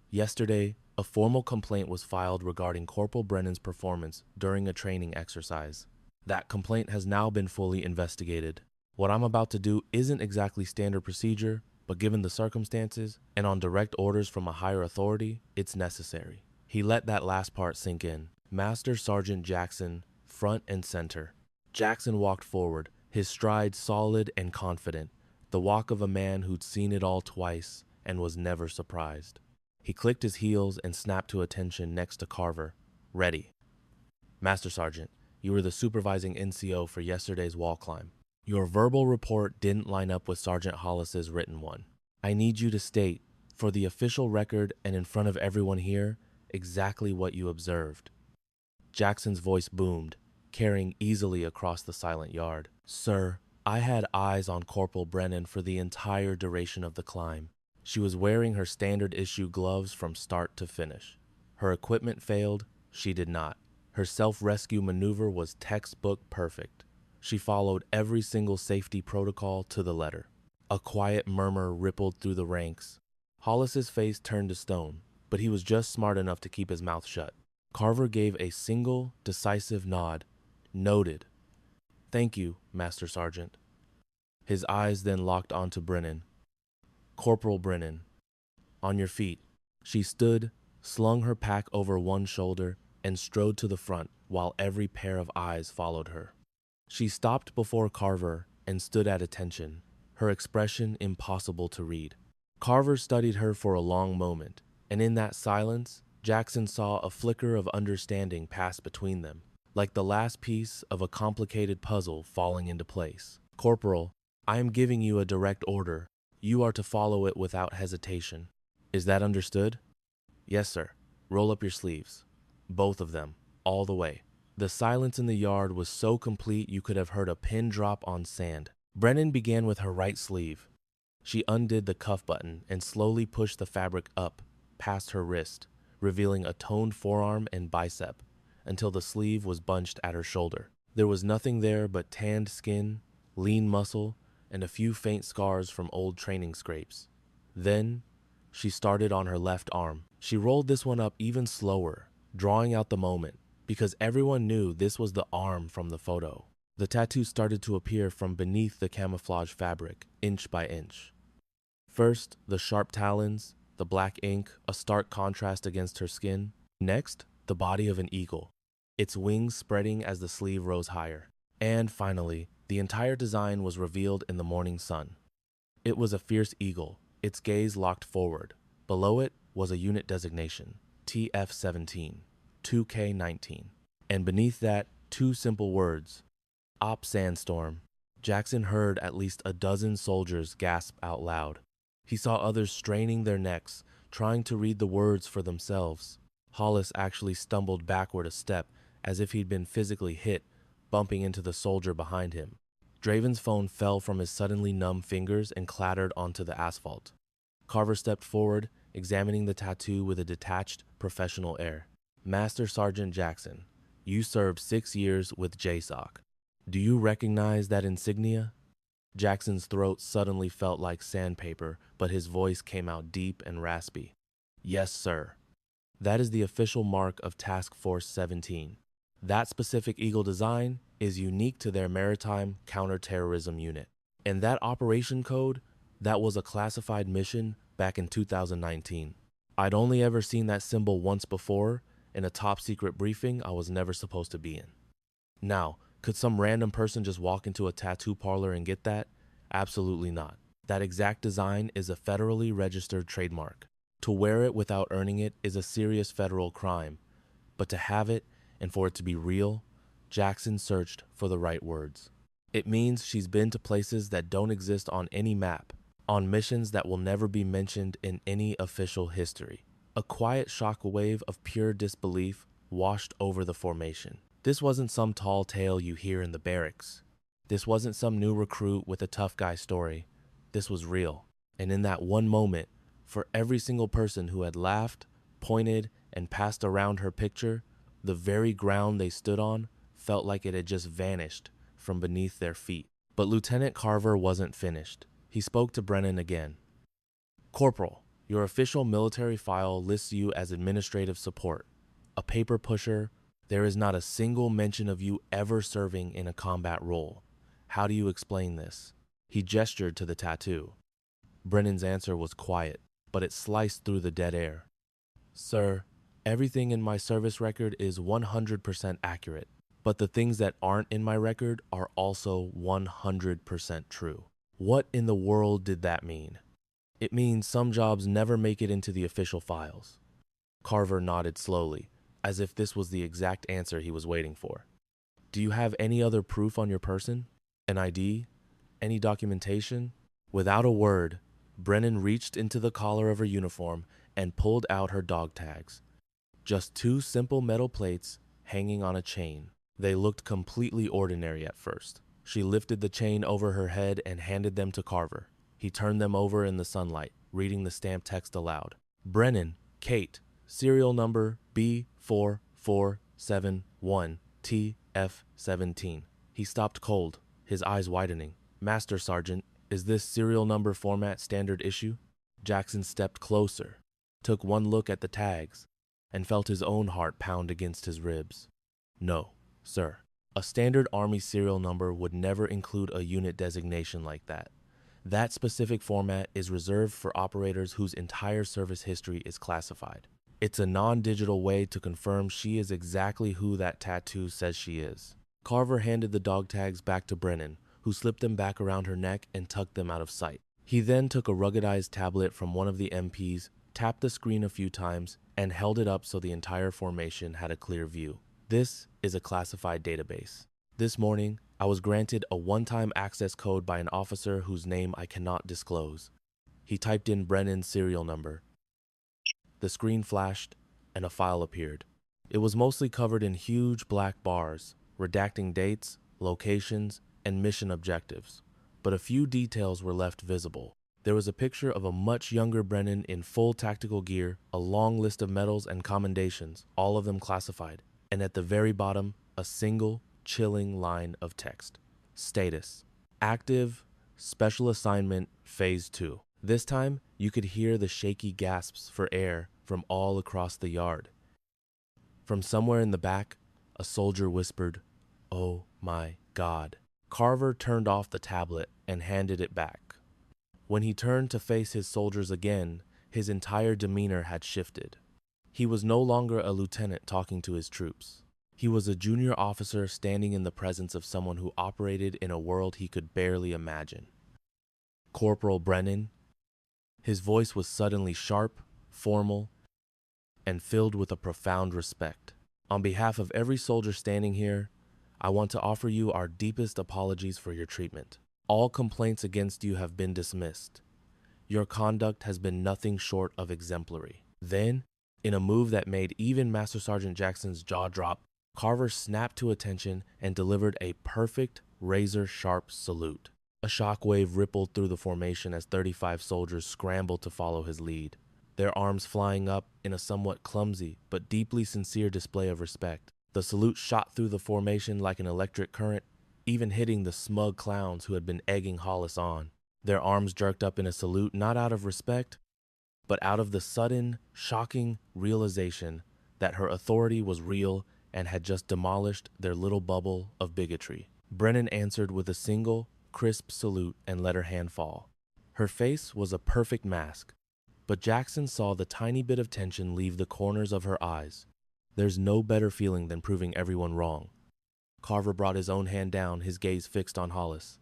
Yesterday, a formal complaint was filed regarding Corporal Brennan's performance during a training exercise. That complaint has now been fully investigated. What I'm about to do isn't exactly standard procedure, but given the circumstances and on direct orders from a higher authority, it's necessary. He let that last part sink in. Master Sergeant Jackson, front and center. Jackson walked forward, his stride solid and confident, the walk of a man who'd seen it all twice and was never surprised. He clicked his heels and snapped to attention next to Carver. "Ready." "Master Sergeant, you were the supervising NCO for yesterday's wall climb. Your verbal report didn't line up with Sergeant Hollis's written one. I need you to state, for the official record and in front of everyone here, exactly what you observed." Jackson's voice boomed, carrying easily across the silent yard. "Sir, I had eyes on Corporal Brennan for the entire duration of the climb. She was wearing her standard issue gloves from start to finish. Her equipment failed, she did not. Her self-rescue maneuver was textbook perfect. She followed every single safety protocol to the letter." A quiet murmur rippled through the ranks. Hollis's face turned to stone, but he was just smart enough to keep his mouth shut. Carver gave a single, decisive nod. "Noted." "Thank you, Master Sergeant." His eyes then locked onto Brennan. "Corporal Brennan, on your feet." She stood, slung her pack over one shoulder, and strode to the front while every pair of eyes followed her. She stopped before Carver and stood at attention, her expression impossible to read. Carver studied her for a long moment, and in that silence, Jackson saw a flicker of understanding pass between them, like the last piece of a complicated puzzle falling into place. "Corporal, I am giving you a direct order. You are to follow it without hesitation. Is that understood?" "Yes, sir. Roll up your sleeves. Both of them, all the way." The silence in the yard was so complete you could have heard a pin drop on sand. Brennan began with her right sleeve. She undid the cuff button and slowly pushed the fabric up, past her wrist, revealing a toned forearm and bicep, until the sleeve was bunched at her shoulder. There was nothing there but tanned skin, lean muscle, and a few faint scars from old training scrapes. Then, she started on her left arm. She rolled this one up even slower, drawing out the moment, because everyone knew this was the arm from the photo. The tattoo started to appear from beneath the camouflage fabric, inch by inch. First, the sharp talons, the black ink, a stark contrast against her skin. Next, the body of an eagle. its wings spreading as the sleeve rose higher. And finally, the entire design was revealed in the morning sun. It was a fierce eagle, its gaze locked forward. Below it was a unit designation, TF-17, 2K-19. And beneath that, two simple words, Op Sandstorm. Jackson heard at least a dozen soldiers gasp out loud. He saw others straining their necks, trying to read the words for themselves. Hollis actually stumbled backward a step, as if he'd been physically hit, bumping into the soldier behind him. Draven's phone fell from his suddenly numb fingers and clattered onto the asphalt. Carver stepped forward, examining the tattoo with a detached, professional air. Master Sergeant Jackson, you served 6 years with JSOC. Do you recognize that insignia? Jackson's throat suddenly felt like sandpaper, but his voice came out deep and raspy. Yes, sir. That is the official mark of Task Force 17. That specific eagle design is unique to their maritime counterterrorism unit. And that operation code, that was a classified mission back in 2019. I'd only ever seen that symbol once before in a top-secret briefing I was never supposed to be in. Now, could some random person just walk into a tattoo parlor and get that? Absolutely not. That exact design is a federally registered trademark. To wear it without earning it is a serious federal crime. But to have it, and for it to be real, Jackson searched for the right words. It means she's been to places that don't exist on any map, on missions that will never be mentioned in any official history. A quiet shockwave of pure disbelief washed over the formation. This wasn't some tall tale you hear in the barracks. This wasn't some new recruit with a tough guy story. This was real. And in that one moment, for every single person who had laughed, pointed, and passed around her picture, the very ground they stood on felt like it had just vanished from beneath their feet. But Lieutenant Carver wasn't finished. He spoke to Brennan again. Corporal, your official military file lists you as administrative support, a paper pusher. There is not a single mention of you ever serving in a combat role. How do you explain this? He gestured to the tattoo. Brennan's answer was quiet, but it sliced through the dead air. Sir, everything in my service record is 100% accurate, but the things that aren't in my record are also 100% true. What in the world did that mean? It means some jobs never make it into the official files. Carver nodded slowly, as if this was the exact answer he was waiting for. Do you have any other proof on your person? An ID? Any documentation? Without a word, Brennan reached into the collar of her uniform and pulled out her dog tags. Just two simple metal plates hanging on a chain. They looked completely ordinary at first. She lifted the chain over her head and handed them to Carver. He turned them over in the sunlight, reading the stamped text aloud. Brennan, Kate, serial number B4471TF17. He stopped cold, his eyes widening. Master Sergeant, is this serial number format standard issue? Jackson stepped closer, took one look at the tags, and felt his own heart pound against his ribs. No, sir. A standard Army serial number would never include a unit designation like that. That specific format is reserved for operators whose entire service history is classified. It's a non-digital way to confirm she is exactly who that tattoo says she is. Carver handed the dog tags back to Brennan, who slipped them back around her neck and tucked them out of sight. He then took a ruggedized tablet from one of the MPs, tapped the screen a few times, and held it up so the entire formation had a clear view. This is a classified database. This morning, I was granted a one-time access code by an officer whose name I cannot disclose. He typed in Brennan's serial number. The screen flashed, and a file appeared. It was mostly covered in huge black bars, redacting dates, locations, and mission objectives. But a few details were left visible. There was a picture of a much younger Brennan in full tactical gear, a long list of medals and commendations, all of them classified, and at the very bottom, a single, chilling line of text. Status: active, special assignment, phase 2. This time, you could hear the shaky gasps for air from all across the yard. From somewhere in the back, a soldier whispered, "Oh my God." Carver turned off the tablet and handed it back. When he turned to face his soldiers again, his entire demeanor had shifted. He was no longer a lieutenant talking to his troops. He was a junior officer standing in the presence of someone who operated in a world he could barely imagine. Corporal Brennan. His voice was suddenly sharp, formal, and filled with a profound respect. On behalf of every soldier standing here, I want to offer you our deepest apologies for your treatment. All complaints against you have been dismissed. Your conduct has been nothing short of exemplary. Then, in a move that made even Master Sergeant Jackson's jaw drop, Carver snapped to attention and delivered a perfect, razor-sharp salute. A shockwave rippled through the formation as 35 soldiers scrambled to follow his lead, their arms flying up in a somewhat clumsy but deeply sincere display of respect. The salute shot through the formation like an electric current, even hitting the smug clowns who had been egging Hollis on. Their arms jerked up in a salute not out of respect, but out of the sudden, shocking realization that her authority was real and had just demolished their little bubble of bigotry. Brennan answered with a single, crisp salute and let her hand fall. Her face was a perfect mask, but Jackson saw the tiny bit of tension leave the corners of her eyes. There's no better feeling than proving everyone wrong. Carver brought his own hand down, his gaze fixed on Hollis.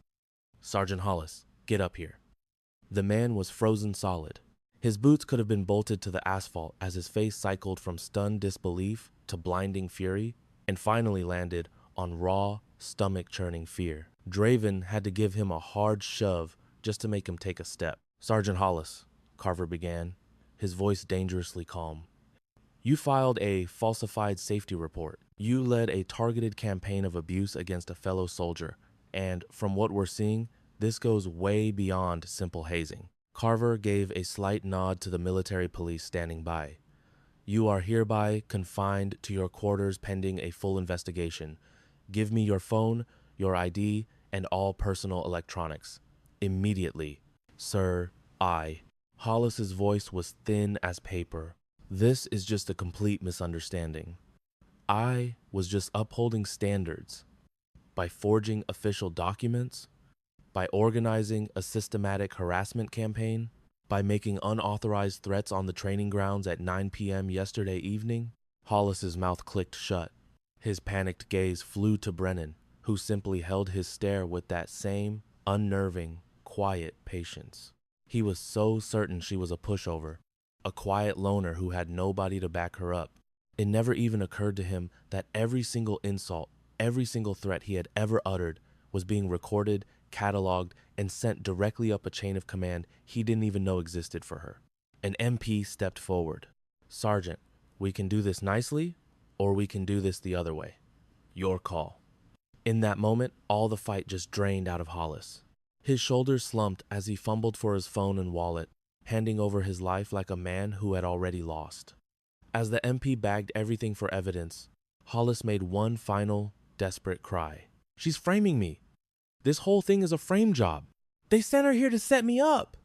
Sergeant Hollis, get up here. The man was frozen solid. His boots could have been bolted to the asphalt as his face cycled from stunned disbelief to blinding fury and finally landed on raw, stomach-churning fear. Draven had to give him a hard shove just to make him take a step. Sergeant Hollis, Carver began, his voice dangerously calm. You filed a falsified safety report. You led a targeted campaign of abuse against a fellow soldier, and from what we're seeing, this goes way beyond simple hazing. Carver gave a slight nod to the military police standing by. You are hereby confined to your quarters pending a full investigation. Give me your phone, your ID, and all personal electronics. Immediately. Sir, I. Hollis's voice was thin as paper. This is just a complete misunderstanding. I was just upholding standards. By forging official documents, by organizing a systematic harassment campaign, by making unauthorized threats on the training grounds at 9 p.m. yesterday evening. Hollis's mouth clicked shut. His panicked gaze flew to Brennan, who simply held his stare with that same unnerving, quiet patience. He was so certain she was a pushover, a quiet loner who had nobody to back her up. It never even occurred to him that every single insult, every single threat he had ever uttered was being recorded, cataloged, and sent directly up a chain of command he didn't even know existed for her. An MP stepped forward. Sergeant, we can do this nicely, or we can do this the other way. Your call. In that moment, all the fight just drained out of Hollis. His shoulders slumped as he fumbled for his phone and wallet, handing over his life like a man who had already lost. As the MP bagged everything for evidence, Hollis made one final, desperate cry. She's framing me. This whole thing is a frame job. They sent her here to set me up.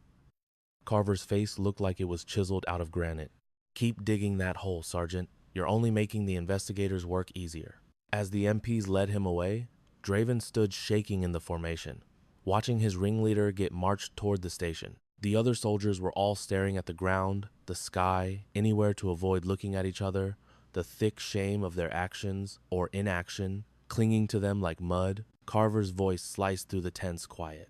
Carver's face looked like it was chiseled out of granite. Keep digging that hole, Sergeant. You're only making the investigators' work easier. As the MPs led him away, Draven stood shaking in the formation, watching his ringleader get marched toward the station. The other soldiers were all staring at the ground, the sky, anywhere to avoid looking at each other, the thick shame of their actions or inaction clinging to them like mud. Carver's voice sliced through the tense quiet.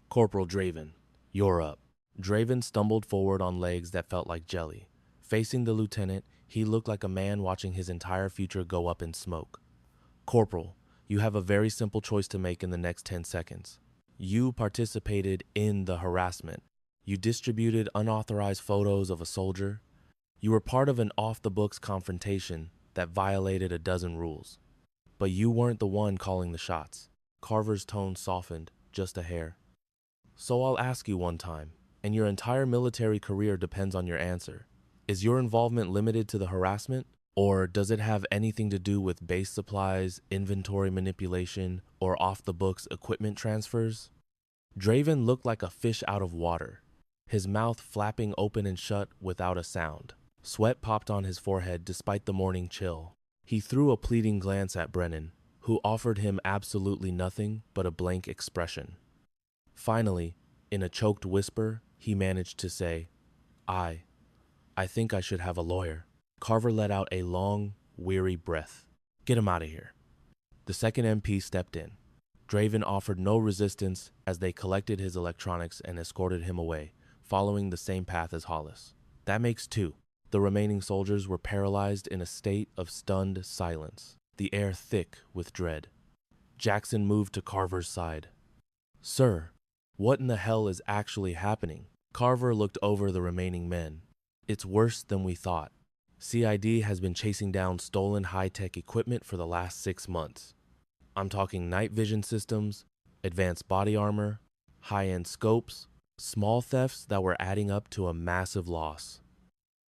Corporal Draven, you're up. Draven stumbled forward on legs that felt like jelly. Facing the lieutenant, he looked like a man watching his entire future go up in smoke. Corporal, you have a very simple choice to make in the next 10 seconds. You participated in the harassment. You distributed unauthorized photos of a soldier. You were part of an off-the-books confrontation that violated a dozen rules. But you weren't the one calling the shots. Carver's tone softened just a hair. So I'll ask you one time, and your entire military career depends on your answer. Is your involvement limited to the harassment, or does it have anything to do with base supplies, inventory manipulation, or off-the-books equipment transfers? Draven looked like a fish out of water, his mouth flapping open and shut without a sound. Sweat popped on his forehead despite the morning chill. He threw a pleading glance at Brennan, who offered him absolutely nothing but a blank expression. Finally, in a choked whisper, he managed to say, I think I should have a lawyer. Carver let out a long, weary breath. Get him out of here. The second MP stepped in. Draven offered no resistance as they collected his electronics and escorted him away, following the same path as Hollis. That makes two. The remaining soldiers were paralyzed in a state of stunned silence, the air thick with dread. Jackson moved to Carver's side. "Sir, what in the hell is actually happening?" Carver looked over the remaining men. "It's worse than we thought. CID has been chasing down stolen high-tech equipment for the last 6 months. I'm talking night vision systems, advanced body armor, high-end scopes, small thefts that were adding up to a massive loss.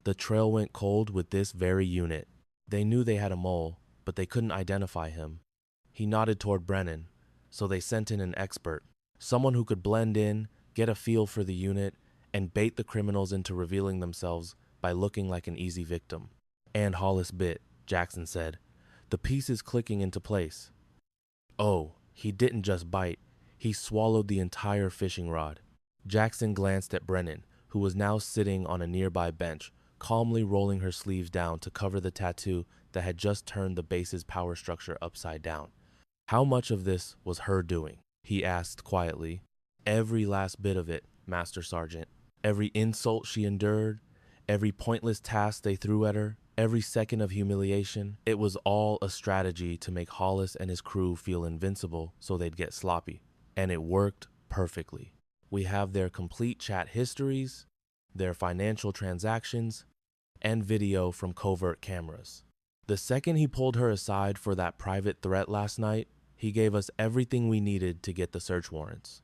The trail went cold with this very unit. They knew they had a mole, but they couldn't identify him." He nodded toward Brennan, "So they sent in an expert, someone who could blend in, get a feel for the unit, and bait the criminals into revealing themselves by looking like an easy victim." "And Hollis bit," Jackson said. "The pieces clicking into place." "Oh, he didn't just bite. He swallowed the entire fishing rod." Jackson glanced at Brennan, who was now sitting on a nearby bench, calmly rolling her sleeves down to cover the tattoo that had just turned the base's power structure upside down. "How much of this was her doing?" he asked quietly. "Every last bit of it, Master Sergeant. Every insult she endured, every pointless task they threw at her, every second of humiliation. It was all a strategy to make Hollis and his crew feel invincible so they'd get sloppy. And it worked perfectly. We have their complete chat histories, their financial transactions, and video from covert cameras. The second he pulled her aside for that private threat last night, he gave us everything we needed to get the search warrants."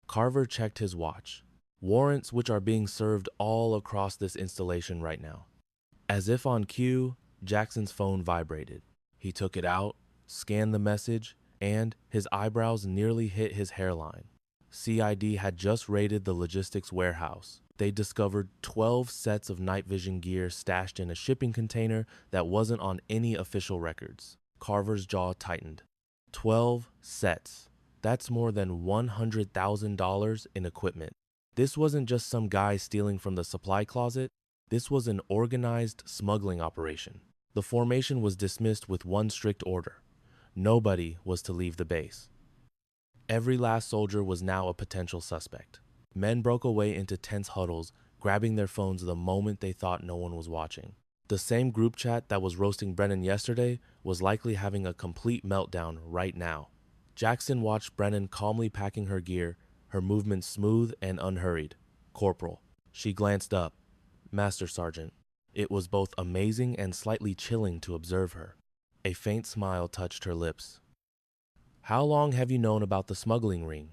Carver checked his watch. "Warrants which are being served all across this installation right now." As if on cue, Jackson's phone vibrated. He took it out, scanned the message, and his eyebrows nearly hit his hairline. CID had just raided the logistics warehouse. They discovered 12 sets of night vision gear stashed in a shipping container that wasn't on any official records. Carver's jaw tightened. 12 sets. That's more than $100,000 in equipment. This wasn't just some guy stealing from the supply closet. This was an organized smuggling operation. The formation was dismissed with one strict order. Nobody was to leave the base. Every last soldier was now a potential suspect. Men broke away into tense huddles, grabbing their phones the moment they thought no one was watching. The same group chat that was roasting Brennan yesterday was likely having a complete meltdown right now. Jackson watched Brennan calmly packing her gear, her movements smooth and unhurried. "Corporal." She glanced up. "Master Sergeant." It was both amazing and slightly chilling to observe her. A faint smile touched her lips. "How long have you known about the smuggling ring?"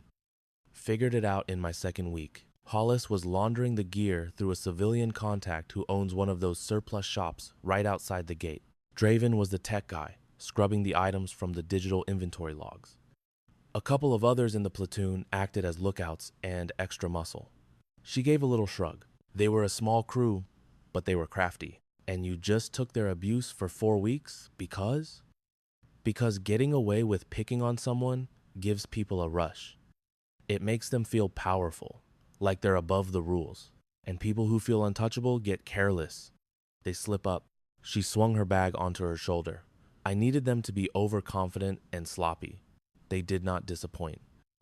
"Figured it out in my second week. Hollis was laundering the gear through a civilian contact who owns one of those surplus shops right outside the gate. Draven was the tech guy, scrubbing the items from the digital inventory logs. A couple of others in the platoon acted as lookouts and extra muscle." She gave a little shrug. "They were a small crew, but they were crafty. And you just took their abuse for 4 weeks because? Because getting away with picking on someone gives people a rush. It makes them feel powerful, like they're above the rules. And people who feel untouchable get careless. They slip up." She swung her bag onto her shoulder. "I needed them to be overconfident and sloppy. They did not disappoint."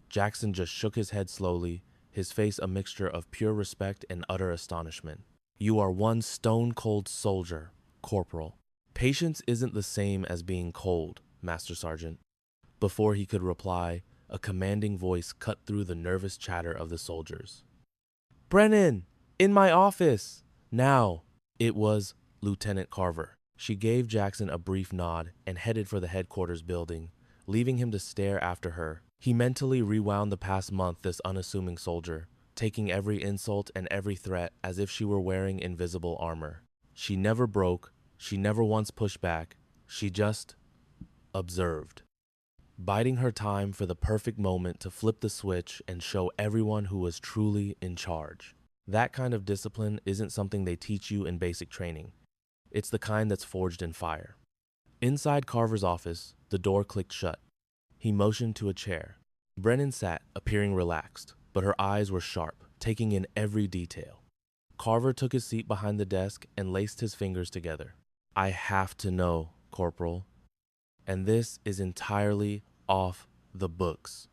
Jackson just shook his head slowly, his face a mixture of pure respect and utter astonishment. "You are one stone-cold soldier, Corporal. Patience isn't the same as being cold, Master Sergeant." Before he could reply, a commanding voice cut through the nervous chatter of the soldiers. "Brennan! In my office! Now!" It was Lieutenant Carver. She gave Jackson a brief nod and headed for the headquarters building, leaving him to stare after her. He mentally rewound the past month, this unassuming soldier, taking every insult and every threat as if she were wearing invisible armor. She never broke, she never once pushed back, she just observed, biding her time for the perfect moment to flip the switch and show everyone who was truly in charge. That kind of discipline isn't something they teach you in basic training. It's the kind that's forged in fire. Inside Carver's office, the door clicked shut. He motioned to a chair. Brennan sat, appearing relaxed, but her eyes were sharp, taking in every detail. Carver took his seat behind the desk and laced his fingers together. "I have to know, Corporal." And this is entirely off the books.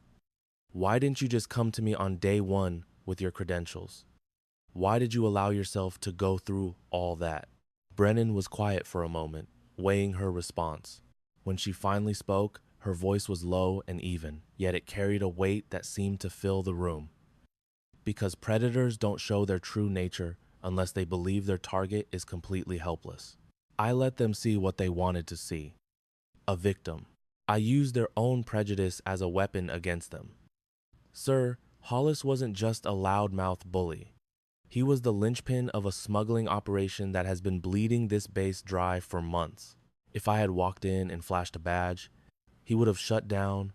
Why didn't you just come to me on day one with your credentials? Why did you allow yourself to go through all that? Brennan was quiet for a moment, weighing her response. When she finally spoke, her voice was low and even, yet it carried a weight that seemed to fill the room. Because predators don't show their true nature unless they believe their target is completely helpless. I let them see what they wanted to see. A victim. I used their own prejudice as a weapon against them. Sir, Hollis wasn't just a loudmouth bully. He was the linchpin of a smuggling operation that has been bleeding this base dry for months. If I had walked in and flashed a badge, he would have shut down,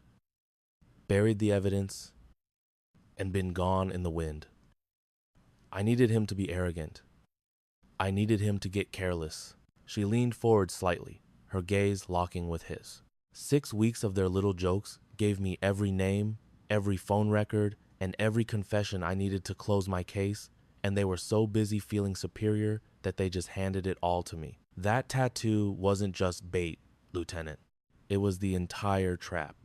buried the evidence, and been gone in the wind. I needed him to be arrogant. I needed him to get careless. She leaned forward slightly, her gaze locking with his. 6 weeks of their little jokes gave me every name, every phone record, and every confession I needed to close my case, and they were so busy feeling superior that they just handed it all to me. That tattoo wasn't just bait, Lieutenant. It was the entire trap.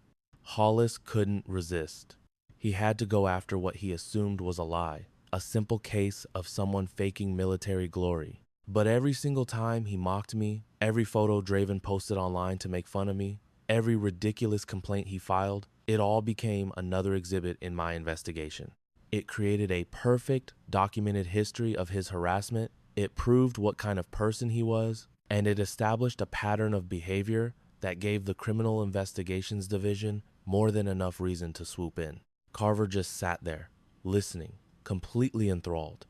Hollis couldn't resist. He had to go after what he assumed was a lie, a simple case of someone faking military glory. But every single time he mocked me, every photo Draven posted online to make fun of me, every ridiculous complaint he filed, it all became another exhibit in my investigation. It created a perfect, documented history of his harassment, it proved what kind of person he was, and it established a pattern of behavior that gave the Criminal Investigations Division more than enough reason to swoop in. Carver just sat there, listening, completely enthralled.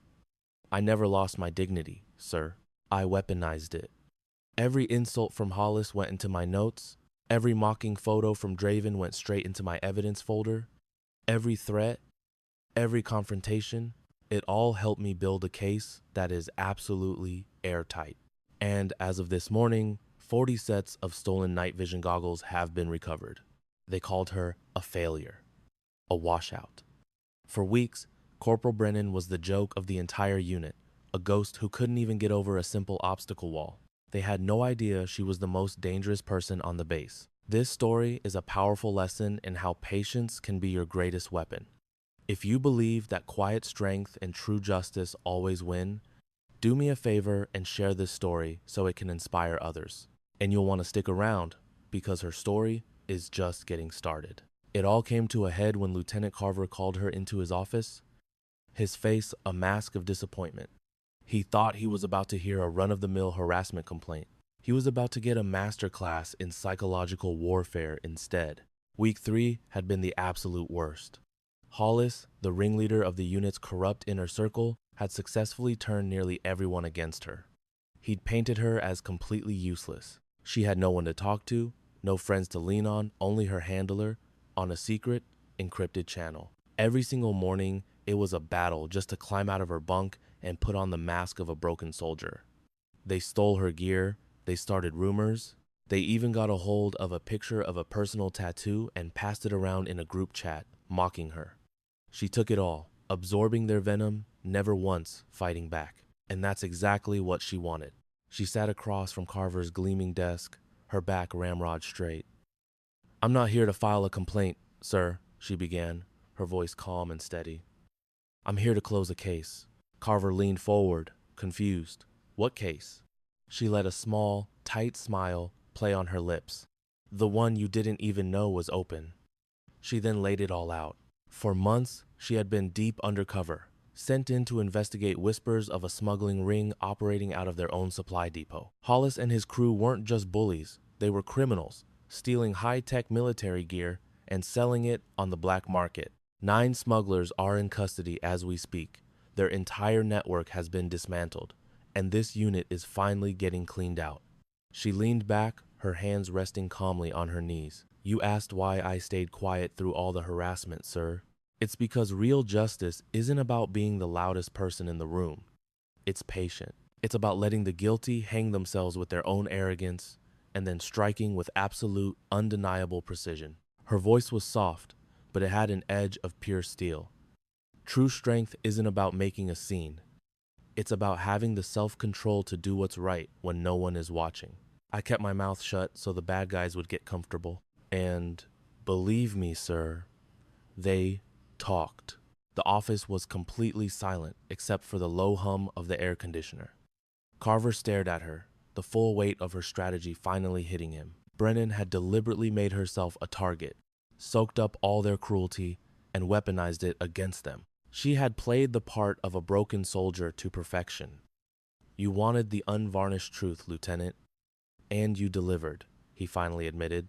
I never lost my dignity, sir. I weaponized it. Every insult from Hollis went into my notes. Every mocking photo from Draven went straight into my evidence folder. Every threat, every confrontation, it all helped me build a case that is absolutely airtight. And as of this morning, 40 sets of stolen night vision goggles have been recovered. They called her a failure, a washout. For weeks, Corporal Brennan was the joke of the entire unit, a ghost who couldn't even get over a simple obstacle wall. They had no idea she was the most dangerous person on the base. This story is a powerful lesson in how patience can be your greatest weapon. If you believe that quiet strength and true justice always win, do me a favor and share this story so it can inspire others. And you'll want to stick around because her story is just getting started. It all came to a head when Lieutenant Carver called her into his office, his face a mask of disappointment. He thought he was about to hear a run-of-the-mill harassment complaint. He was about to get a master class in psychological warfare instead. Week 3 had been the absolute worst. Hollis, the ringleader of the unit's corrupt inner circle, had successfully turned nearly everyone against her. He'd painted her as completely useless. She had no one to talk to, no friends to lean on, only her handler, on a secret, encrypted channel. Every single morning, it was a battle just to climb out of her bunk and put on the mask of a broken soldier. They stole her gear, they started rumors, they even got a hold of a picture of a personal tattoo and passed it around in a group chat, mocking her. She took it all, absorbing their venom, never once fighting back. And that's exactly what she wanted. She sat across from Carver's gleaming desk, her back ramrod straight. "I'm not here to file a complaint, sir," she began, her voice calm and steady. "I'm here to close a case." Carver leaned forward, confused. "What case?" She let a small, tight smile play on her lips. "The one you didn't even know was open." She then laid it all out. For months, she had been deep undercover, sent in to investigate whispers of a smuggling ring operating out of their own supply depot. Hollis and his crew weren't just bullies, they were criminals, stealing high-tech military gear and selling it on the black market. 9 smugglers are in custody as we speak. Their entire network has been dismantled, and this unit is finally getting cleaned out. She leaned back, her hands resting calmly on her knees. "You asked why I stayed quiet through all the harassment, sir. It's because real justice isn't about being the loudest person in the room. It's patient. It's about letting the guilty hang themselves with their own arrogance and then striking with absolute, undeniable precision." Her voice was soft, but it had an edge of pure steel. True strength isn't about making a scene. It's about having the self-control to do what's right when no one is watching. I kept my mouth shut so the bad guys would get comfortable. And believe me, sir, they talked. The office was completely silent except for the low hum of the air conditioner. Carver stared at her, the full weight of her strategy finally hitting him. Brennan had deliberately made herself a target, soaked up all their cruelty, and weaponized it against them. She had played the part of a broken soldier to perfection. You wanted the unvarnished truth, Lieutenant, and you delivered, he finally admitted,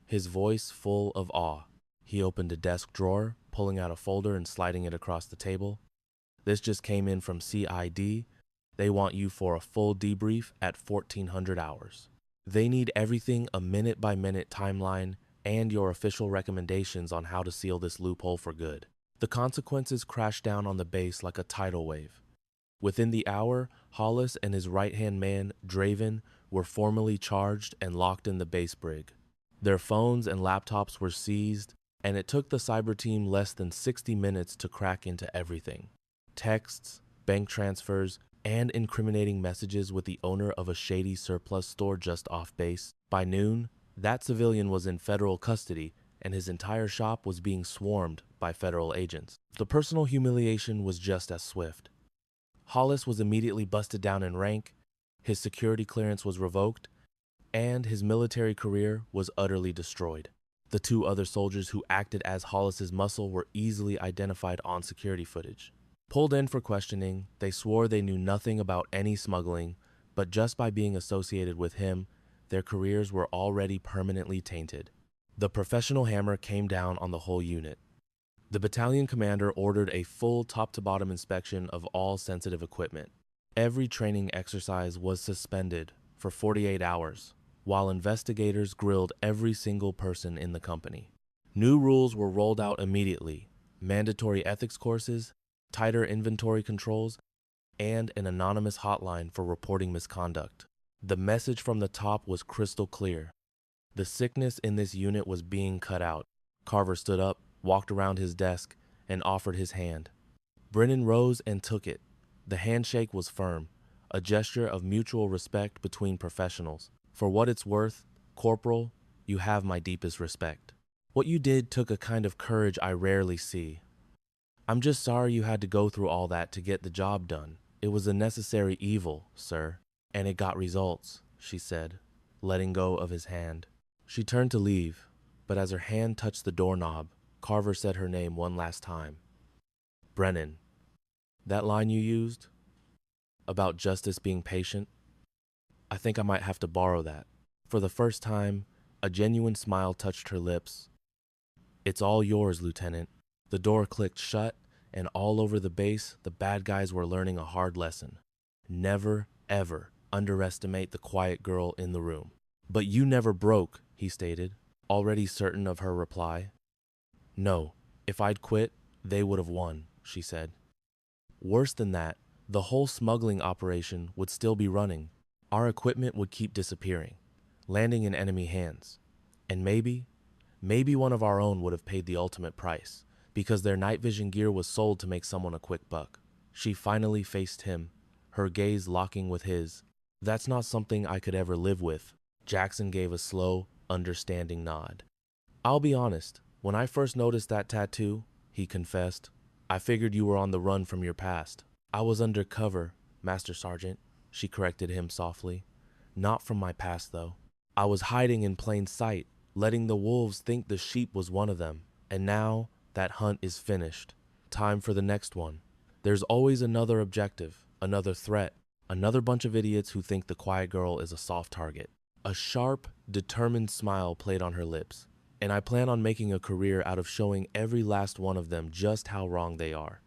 his voice full of awe. He opened a desk drawer, pulling out a folder and sliding it across the table. This just came in from CID. They want you for a full debrief at 1400 hours. They need everything, a minute-by-minute timeline, and your official recommendations on how to seal this loophole for good. The consequences crashed down on the base like a tidal wave. Within the hour, Hollis and his right-hand man, Draven, were formally charged and locked in the base brig. Their phones and laptops were seized, and it took the cyber team less than 60 minutes to crack into everything. Texts, bank transfers, and incriminating messages with the owner of a shady surplus store just off base. By noon, that civilian was in federal custody, and his entire shop was being swarmed by federal agents. The personal humiliation was just as swift. Hollis was immediately busted down in rank, his security clearance was revoked, and his military career was utterly destroyed. The two other soldiers who acted as Hollis's muscle were easily identified on security footage. Pulled in for questioning, they swore they knew nothing about any smuggling, but just by being associated with him, their careers were already permanently tainted. The professional hammer came down on the whole unit. The battalion commander ordered a full top-to-bottom inspection of all sensitive equipment. Every training exercise was suspended for 48 hours, while investigators grilled every single person in the company. New rules were rolled out immediately: mandatory ethics courses, tighter inventory controls, and an anonymous hotline for reporting misconduct. The message from the top was crystal clear. The sickness in this unit was being cut out. Carver stood up, walked around his desk, and offered his hand. Brennan rose and took it. The handshake was firm, a gesture of mutual respect between professionals. For what it's worth, Corporal, you have my deepest respect. What you did took a kind of courage I rarely see. I'm just sorry you had to go through all that to get the job done. It was a necessary evil, sir, and it got results, she said, letting go of his hand. She turned to leave, but as her hand touched the doorknob, Carver said her name one last time. Brennan, that line you used about justice being patient, I think I might have to borrow that. For the first time, a genuine smile touched her lips. It's all yours, Lieutenant. The door clicked shut, and all over the base, the bad guys were learning a hard lesson. Never, ever underestimate the quiet girl in the room. But you never broke, he stated, already certain of her reply. No, if I'd quit, they would have won, she said. Worse than that, the whole smuggling operation would still be running. Our equipment would keep disappearing, landing in enemy hands. And maybe one of our own would have paid the ultimate price, because their night vision gear was sold to make someone a quick buck. She finally faced him, her gaze locking with his. That's not something I could ever live with. Jackson gave a slow, understanding nod. I'll be honest, when I first noticed that tattoo, he confessed, I figured you were on the run from your past. I was undercover, Master Sergeant, she corrected him softly. Not from my past, though. I was hiding in plain sight, letting the wolves think the sheep was one of them. And now, that hunt is finished. Time for the next one. There's always another objective, another threat, another bunch of idiots who think the quiet girl is a soft target. A sharp, determined smile played on her lips, and I plan on making a career out of showing every last one of them just how wrong they are.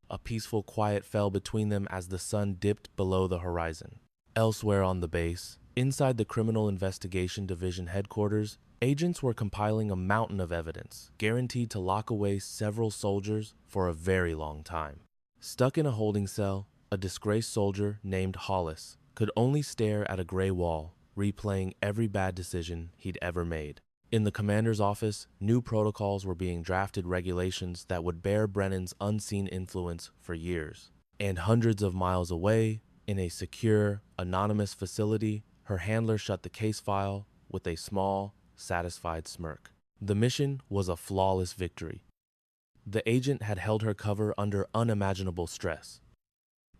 A peaceful quiet fell between them as the sun dipped below the horizon. Elsewhere on the base, inside the Criminal Investigation Division headquarters, agents were compiling a mountain of evidence, guaranteed to lock away several soldiers for a very long time. Stuck in a holding cell, a disgraced soldier named Hollis could only stare at a gray wall, replaying every bad decision he'd ever made. In the commander's office, new protocols were being drafted, regulations that would bear Brennan's unseen influence for years. And hundreds of miles away, in a secure, anonymous facility, Her handler shut the case file with a small, satisfied smirk. The mission was a flawless victory. The agent had held her cover under unimaginable stress.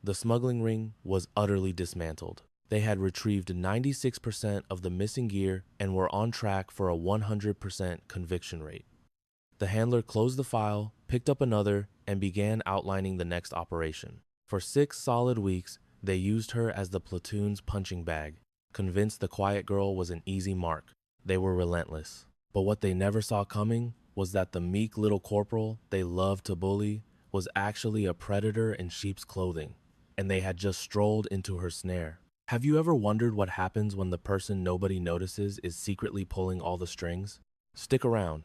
The smuggling ring was utterly dismantled. They had retrieved 96% of the missing gear and were on track for a 100% conviction rate. The handler closed the file, picked up another, and began outlining the next operation. For 6 solid weeks, they used her as the platoon's punching bag, convinced the quiet girl was an easy mark. They were relentless. But what they never saw coming was that the meek little corporal they loved to bully was actually a predator in sheep's clothing, and they had just strolled into her snare. Have you ever wondered what happens when the person nobody notices is secretly pulling all the strings? Stick around,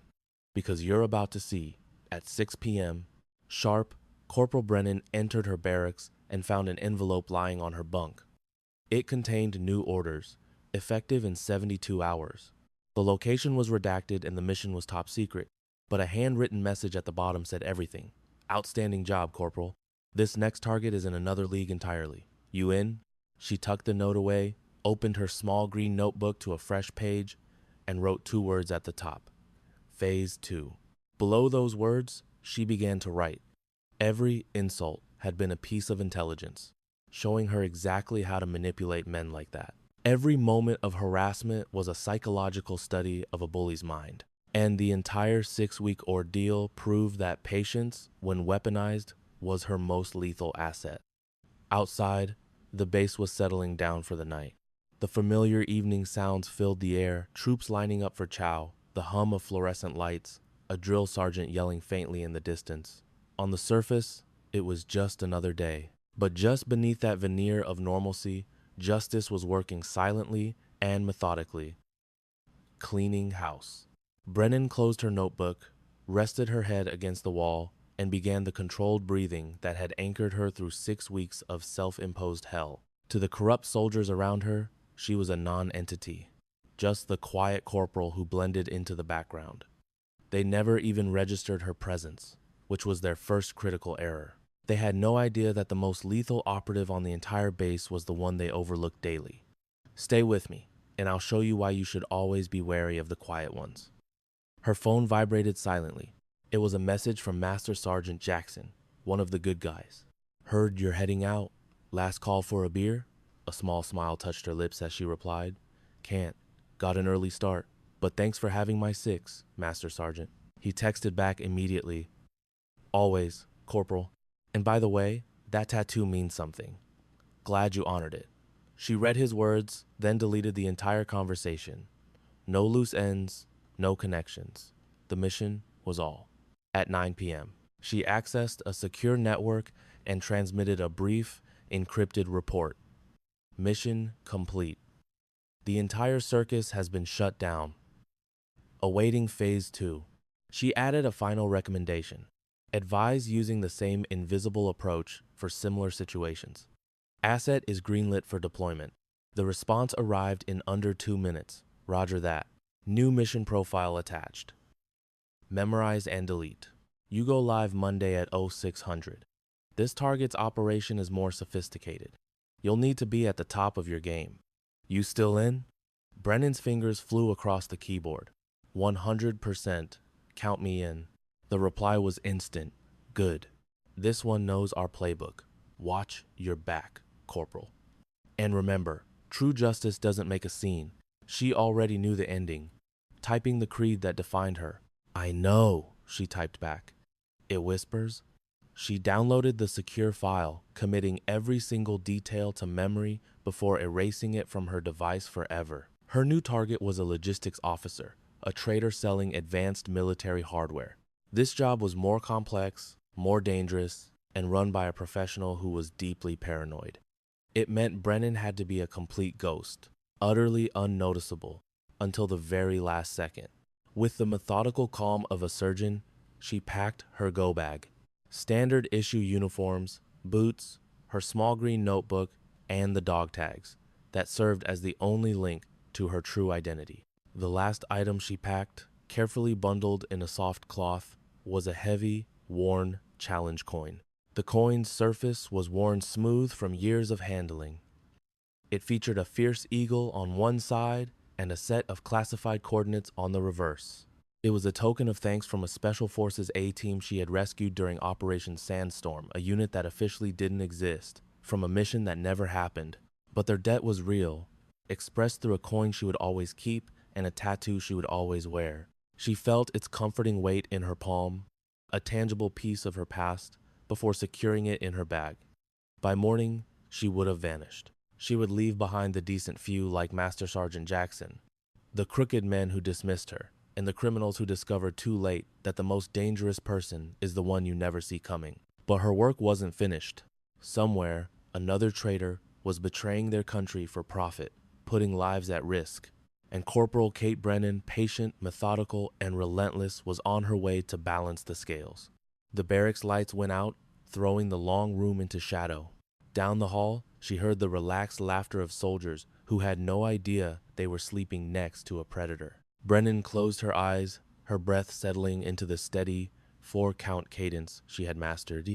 because you're about to see, at 6 p.m., sharp, Corporal Brennan entered her barracks and found an envelope lying on her bunk. It contained new orders, effective in 72 hours. The location was redacted and the mission was top secret, but a handwritten message at the bottom said everything. Outstanding job, Corporal. This next target is in another league entirely. You in? She tucked the note away, opened her small green notebook to a fresh page, and wrote 2 words at the top. Phase 2. Below those words, she began to write. Every insult had been a piece of intelligence, showing her exactly how to manipulate men like that. Every moment of harassment was a psychological study of a bully's mind, and the entire 6-week ordeal proved that patience, when weaponized, was her most lethal asset. Outside, the base was settling down for the night. The familiar evening sounds filled the air, troops lining up for chow, the hum of fluorescent lights, a drill sergeant yelling faintly in the distance. On the surface, it was just another day. But just beneath that veneer of normalcy, justice was working silently and methodically. Cleaning house. Brennan closed her notebook, rested her head against the wall, and began the controlled breathing that had anchored her through 6 weeks of self-imposed hell. To the corrupt soldiers around her, she was a non-entity, just the quiet corporal who blended into the background. They never even registered her presence, which was their first critical error. They had no idea that the most lethal operative on the entire base was the one they overlooked daily. Stay with me, and I'll show you why you should always be wary of the quiet ones. Her phone vibrated silently. It was a message from Master Sergeant Jackson, one of the good guys. Heard you're heading out. Last call for a beer? A small smile touched her lips as she replied. Can't. Got an early start. But thanks for having my 6, Master Sergeant. He texted back immediately. Always, Corporal. And by the way, that tattoo means something. Glad you honored it. She read his words, then deleted the entire conversation. No loose ends, no connections. The mission was all. At 9 p.m., she accessed a secure network and transmitted a brief, encrypted report. Mission complete. The entire circus has been shut down. Awaiting Phase 2. She added a final recommendation. Advise using the same invisible approach for similar situations. Asset is greenlit for deployment. The response arrived in under 2 minutes. Roger that. New mission profile attached. Memorize and delete. You go live Monday at 0600. This target's operation is more sophisticated. You'll need to be at the top of your game. You still in? Brennan's fingers flew across the keyboard. 100%. Count me in. The reply was instant. Good. This one knows our playbook. Watch your back, Corporal. And remember, true justice doesn't make a scene. She already knew the ending, typing the creed that defined her. I know, she typed back. It whispers. She downloaded the secure file, committing every single detail to memory before erasing it from her device forever. Her new target was a logistics officer, a trader selling advanced military hardware. This job was more complex, more dangerous, and run by a professional who was deeply paranoid. It meant Brennan had to be a complete ghost, utterly unnoticeable, until the very last second. With the methodical calm of a surgeon, she packed her go bag. Standard issue uniforms, boots, her small green notebook, and the dog tags that served as the only link to her true identity. The last item she packed, carefully bundled in a soft cloth, was a heavy, worn challenge coin. The coin's surface was worn smooth from years of handling. It featured a fierce eagle on one side and a set of classified coordinates on the reverse. It was a token of thanks from a Special Forces A-team she had rescued during Operation Sandstorm, a unit that officially didn't exist, from a mission that never happened. But their debt was real, expressed through a coin she would always keep and a tattoo she would always wear. She felt its comforting weight in her palm, a tangible piece of her past, before securing it in her bag. By morning, she would have vanished. She would leave behind the decent few like Master Sergeant Jackson, the crooked men who dismissed her, and the criminals who discovered too late that the most dangerous person is the one you never see coming. But her work wasn't finished. Somewhere, another traitor was betraying their country for profit, putting lives at risk. And Corporal Kate Brennan, patient, methodical, and relentless, was on her way to balance the scales. The barracks lights went out, throwing the long room into shadow. Down the hall, she heard the relaxed laughter of soldiers who had no idea they were sleeping next to a predator. Brennan closed her eyes, her breath settling into the steady, 4-count cadence she had mastered.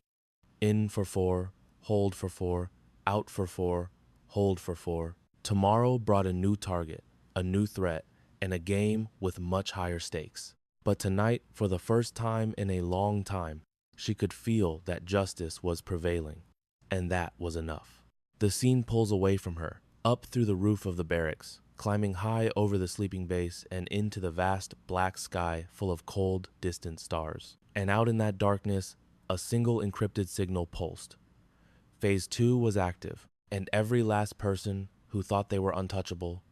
In for 4, hold for 4, out for 4, hold for 4. Tomorrow brought a new target, a new threat, and a game with much higher stakes. But tonight, for the first time in a long time, she could feel that justice was prevailing, and that was enough. The scene pulls away from her, up through the roof of the barracks, climbing high over the sleeping base and into the vast black sky full of cold, distant stars. And out in that darkness, a single encrypted signal pulsed. Phase 2 was active, and every last person who thought they were untouchable,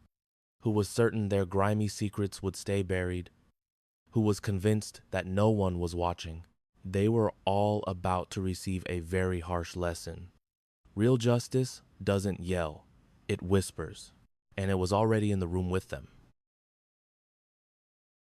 who was certain their grimy secrets would stay buried, who was convinced that no one was watching, they were all about to receive a very harsh lesson. Real justice doesn't yell, it whispers, and it was already in the room with them.